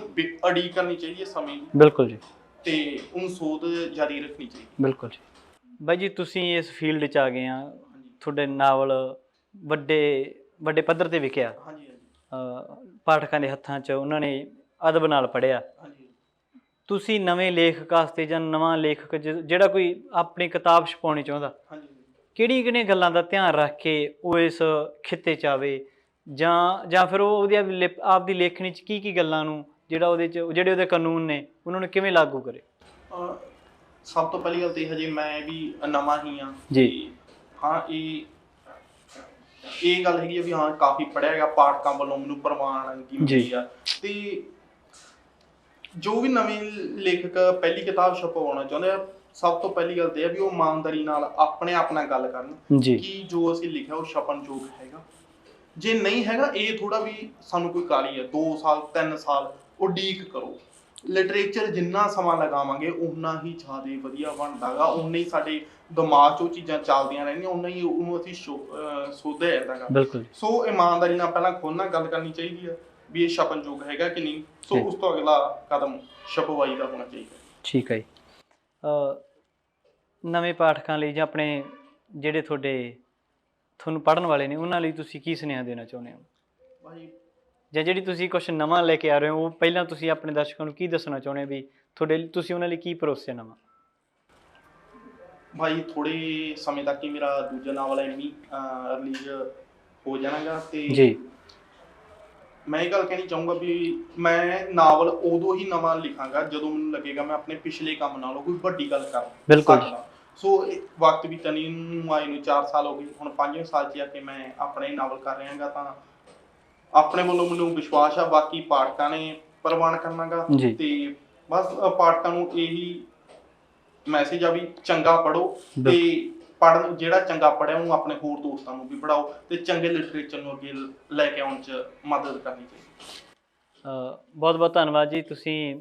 Speaker 2: ਅੜੀਕ ਕਰਨੀ ਚਾਹੀਦੀ ਹੈ ਸਮੇਂ ਦੀ। ਬਿਲਕੁਲ ਜੀ। ਤੇ ਉਹਨੂੰ ਸੋਧ ਜਾਰੀ ਰੱਖਣੀ ਚਾਹੀਦੀ। ਬਿਲਕੁਲ ਜੀ।
Speaker 1: ਬਾਈ ਜੀ, ਤੁਸੀਂ ਇਸ ਫੀਲਡ 'ਚ ਆ ਗਏ ਆ, ਤੁਹਾਡੇ ਨਾਵਲ ਵੱਡੇ ਪੱਧਰ ਤੇ ਵਿਕਿਆ।
Speaker 2: ਹਾਂਜੀ।
Speaker 1: ਪਾਠਕਾਂ ਦੇ ਹੱਥਾਂ 'ਚ ਉਹਨਾਂ ਨੇ ਅਦਬ ਨਾਲ ਪੜ੍ਹਿਆ।
Speaker 2: ਹਾਂਜੀ
Speaker 1: ਤੁਸੀਂ ਨਵੇਂ ਲੇਖਕ ਵਾਸਤੇ ਜਾਂ ਨਵਾਂ ਲੇਖਕ ਜਿਹੜਾ ਕੋਈ ਆਪਣੀ ਕਿਤਾਬ ਛਪਾਉਣੀ ਚਾਹੁੰਦਾ,
Speaker 2: ਹਾਂਜੀ
Speaker 1: ਕਿਹੜੀਆਂ ਗੱਲਾਂ ਦਾ ਧਿਆਨ ਰੱਖ ਕੇ ਉਹ ਇਸ ਖਿੱਤੇ 'ਚ ਆਵੇ, ਜਾਂ ਫਿਰ ਉਹ ਉਹਦੀ ਆਪਦੀ ਲੇਖਣੀ 'ਚ ਕੀ ਗੱਲਾਂ ਨੂੰ ਜਿਹੜਾ ਉਹਦੇ 'ਚ ਜਿਹੜੇ ਉਹਦੇ ਕਾਨੂੰਨ ਨੇ ਉਹਨਾਂ ਨੂੰ ਕਿਵੇਂ ਲਾਗੂ ਕਰੇ?
Speaker 2: ਸਭ ਤੋਂ ਪਹਿਲੀ ਗੱਲ ਤੇ ਹਜੇ ਮੈਂ ਵੀ ਨਵਾਂ ਹੀ ਹਾਂ
Speaker 1: ਜੀ।
Speaker 2: ਹਾਂ, ਇਹ ਗੱਲ ਹੈਗੀ ਆ ਵੀ ਹਾਂ ਕਾਫੀ ਪੜ੍ਹਿਆ ਹੈਗਾ, ਪਾਠਕਾਂ ਵੱਲੋਂ ਮੈਨੂੰ ਪ੍ਰਵਾਨਗੀ ਮਿਲੀ ਆ। ਤੇ ਜੋ ਵੀ ਨਵੇਂ ਲੇਖਕ ਪਹਿਲੀ ਕਿਤਾਬ ਛਪਵਾਉਣਾ ਚਾਹੁੰਦੇ ਆ, ਸਭ ਤੋਂ ਪਹਿਲੀ ਗੱਲ ਤੇ ਇਹ ਆ ਵੀ ਉਹ ਇਮਾਨਦਾਰੀ ਨਾਲ ਆਪਣੇ ਆਪ ਨਾਲ ਗੱਲ ਕਰਨ ਕਿ ਜੋ ਅਸੀਂ ਲਿਖਿਆ ਉਹ ਛਪਣਯੋਗ ਹੈਗਾ। ਜੇ ਨਹੀਂ ਹੈਗਾ, ਇਹ ਥੋੜਾ ਵੀ ਸਾਨੂੰ ਕੋਈ ਕਾਹਲੀ ਹੈ, 2 ਸਾਲ 3 ਸਾਲ ਉਡੀਕ ਕਰੋ। ਲਿਟਰੇਚਰ ਜਿੰਨਾ ਸਮਾਂ ਲਗਾਵਾਂਗੇ ਓਨਾ ਹੀ ਜ਼ਿਆਦਾ ਵਧੀਆ ਬਣਦਾ ਗਾ, ਓਨਾ ਹੀ ਸਾਡੇ ਦਿਮਾਗ 'ਚ ਉਹ ਚੀਜ਼ਾਂ ਚੱਲਦੀਆਂ ਰਹਿੰਦੀਆਂ, ਓਨਾ ਹੀ ਉਹਨੂੰ ਅਸੀਂ ਸੋਧਿਆ ਜਾਂਦਾ ਗਾ।
Speaker 1: ਬਿਲਕੁਲ।
Speaker 2: ਸੋ ਇਮਾਨਦਾਰੀ ਨਾਲ ਪਹਿਲਾਂ ਖੁਦ ਨਾਲ ਗੱਲ ਕਰਨੀ ਚਾਹੀਦੀ ਹੈ ਵੀ ਇਹ ਛਪਣਯੋਗ ਹੈਗਾ ਕਿ ਨਹੀਂ। ਸੋ ਉਸ ਤੋਂ ਅਗਲਾ ਕਦਮ ਛਪਵਾਈ ਦਾ ਹੋਣਾ ਚਾਹੀਦਾ।
Speaker 1: ਠੀਕ ਹੈ ਜੀ। ਨਵੇਂ ਪਾਠਕਾਂ ਲਈ ਜਾਂ ਆਪਣੇ ਜਿਹੜੇ ਤੁਹਾਨੂੰ ਪੜ੍ਹਨ ਵਾਲੇ ਨੇ ਉਹਨਾਂ ਲਈ ਤੁਸੀਂ ਕੀ ਸੁਨੇਹਾ ਦੇਣਾ ਚਾਹੁੰਦੇ ਹੋ?
Speaker 2: ਭਾਈ
Speaker 1: ਜਾਂ ਜਿਹੜੀ ਤੁਸੀਂ ਕੁਛ ਨਵਾਂ ਲੈ ਕੇ ਆ ਰਹੇ ਹੋ, ਉਹ ਪਹਿਲਾਂ ਤੁਸੀਂ ਆਪਣੇ ਦਰਸ਼ਕਾਂ ਨੂੰ ਕੀ ਦੱਸਣਾ ਚਾਹੁੰਦੇ ਹੋ ਵੀ ਤੁਸੀਂ ਉਹਨਾਂ ਲਈ ਕੀ ਪਰੋਸਿਆ ਨਵਾਂ?
Speaker 2: ਭਾਈ ਥੋੜੇ ਸਮੇਂ ਤੱਕ ਹੀ ਮੇਰਾ ਦੂਜਾ ਨਾਵਲ ਰਿਲੀਜ਼ ਹੋ ਜਾਣਾਗਾ ਤੇ
Speaker 1: ਜੀ।
Speaker 2: ਮੈਂ ਇਹ ਗੱਲ ਕਹਿਣੀ ਚਾਹੂੰਗਾ ਵੀ ਮੈਂ ਨਾਵਲ ਉਦੋਂ ਹੀ ਨਵਾਂ ਲਿਖਾਂਗਾ ਜਦੋਂ ਮੈਨੂੰ ਲੱਗੇਗਾ ਮੈਂ ਆਪਣੇ ਪਿਛਲੇ ਕੰਮ ਨਾਲੋਂ ਕੋਈ ਵੱਡੀ ਗੱਲ ਕਰ ਸਕਦਾ। ਸੋ ਵਕਤ ਵੀ ਤਨੀ ਨੂੰ ਆਏ ਨੂੰ 4 ਸਾਲ ਹੋ ਗਏ, ਹੁਣ 5ਵੇਂ ਸਾਲ 'ਚ ਆ ਕੇ ਮੈਂ ਆਪਣੇ ਨਾਵਲ ਕਰ ਰਿਹਾਗਾ। ਤਾਂ ਆਪਣੇ ਵੱਲੋਂ ਮੈਨੂੰ ਵਿਸ਼ਵਾਸ ਆ, ਬਾਕੀ ਪਾਠਕਾਂ ਨੇ ਪ੍ਰਵਾਨ ਕਰਨਾਗਾ। ਤੇ ਬਸ ਪਾਠਕਾਂ ਨੂੰ ਇਹੀ ਮੈਸੇਜ ਆ ਵੀ ਚੰਗਾ ਪੜ੍ਹੋ ਤੇ ਜਿਹੜਾ ਚੰਗਾ ਪੜ੍ਹਿਆ ਉਹਨੂੰ ਆਪਣੇ ਹੋਰ ਦੋਸਤਾਂ ਨੂੰ ਵੀ ਪੜ੍ਹਾਓ ਤੇ ਚੰਗੇ ਲਿਟਰੇਚਰ ਨੂੰ ਅੱਗੇ ਲੈ ਕੇ ਆਉਣ 'ਚ ਮਦਦ ਕਰਨੀ ਚਾਹੀਦੀ।
Speaker 1: ਬਹੁਤ ਬਹੁਤ ਧੰਨਵਾਦ ਜੀ, ਤੁਸੀਂ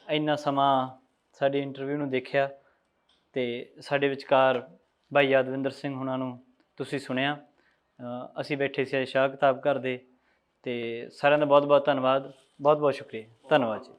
Speaker 1: ਇੰਨਾ ਸਮਾਂ ਸਾਡੀ ਇੰਟਰਵਿਊ ਨੂੰ ਦੇਖਿਆ ਤੇ ਸਾਡੇ ਵਿਚਕਾਰ ਭਾਈ ਯਾਦਵਿੰਦਰ ਸਿੰਘ ਹੁਣਾਂ ਨੂੰ ਤੁਸੀਂ ਸੁਣਿਆ। ਅਸੀਂ ਬੈਠੇ ਸੀ ਸ਼ਾਹ ਕਿਤਾਬ ਘਰ ਦੇ, ਤੇ ਸਾਰਿਆਂ ਦਾ ਬਹੁਤ ਬਹੁਤ ਧੰਨਵਾਦ, ਬਹੁਤ ਬਹੁਤ ਸ਼ੁਕਰੀਆ, ਧੰਨਵਾਦ ਜੀ।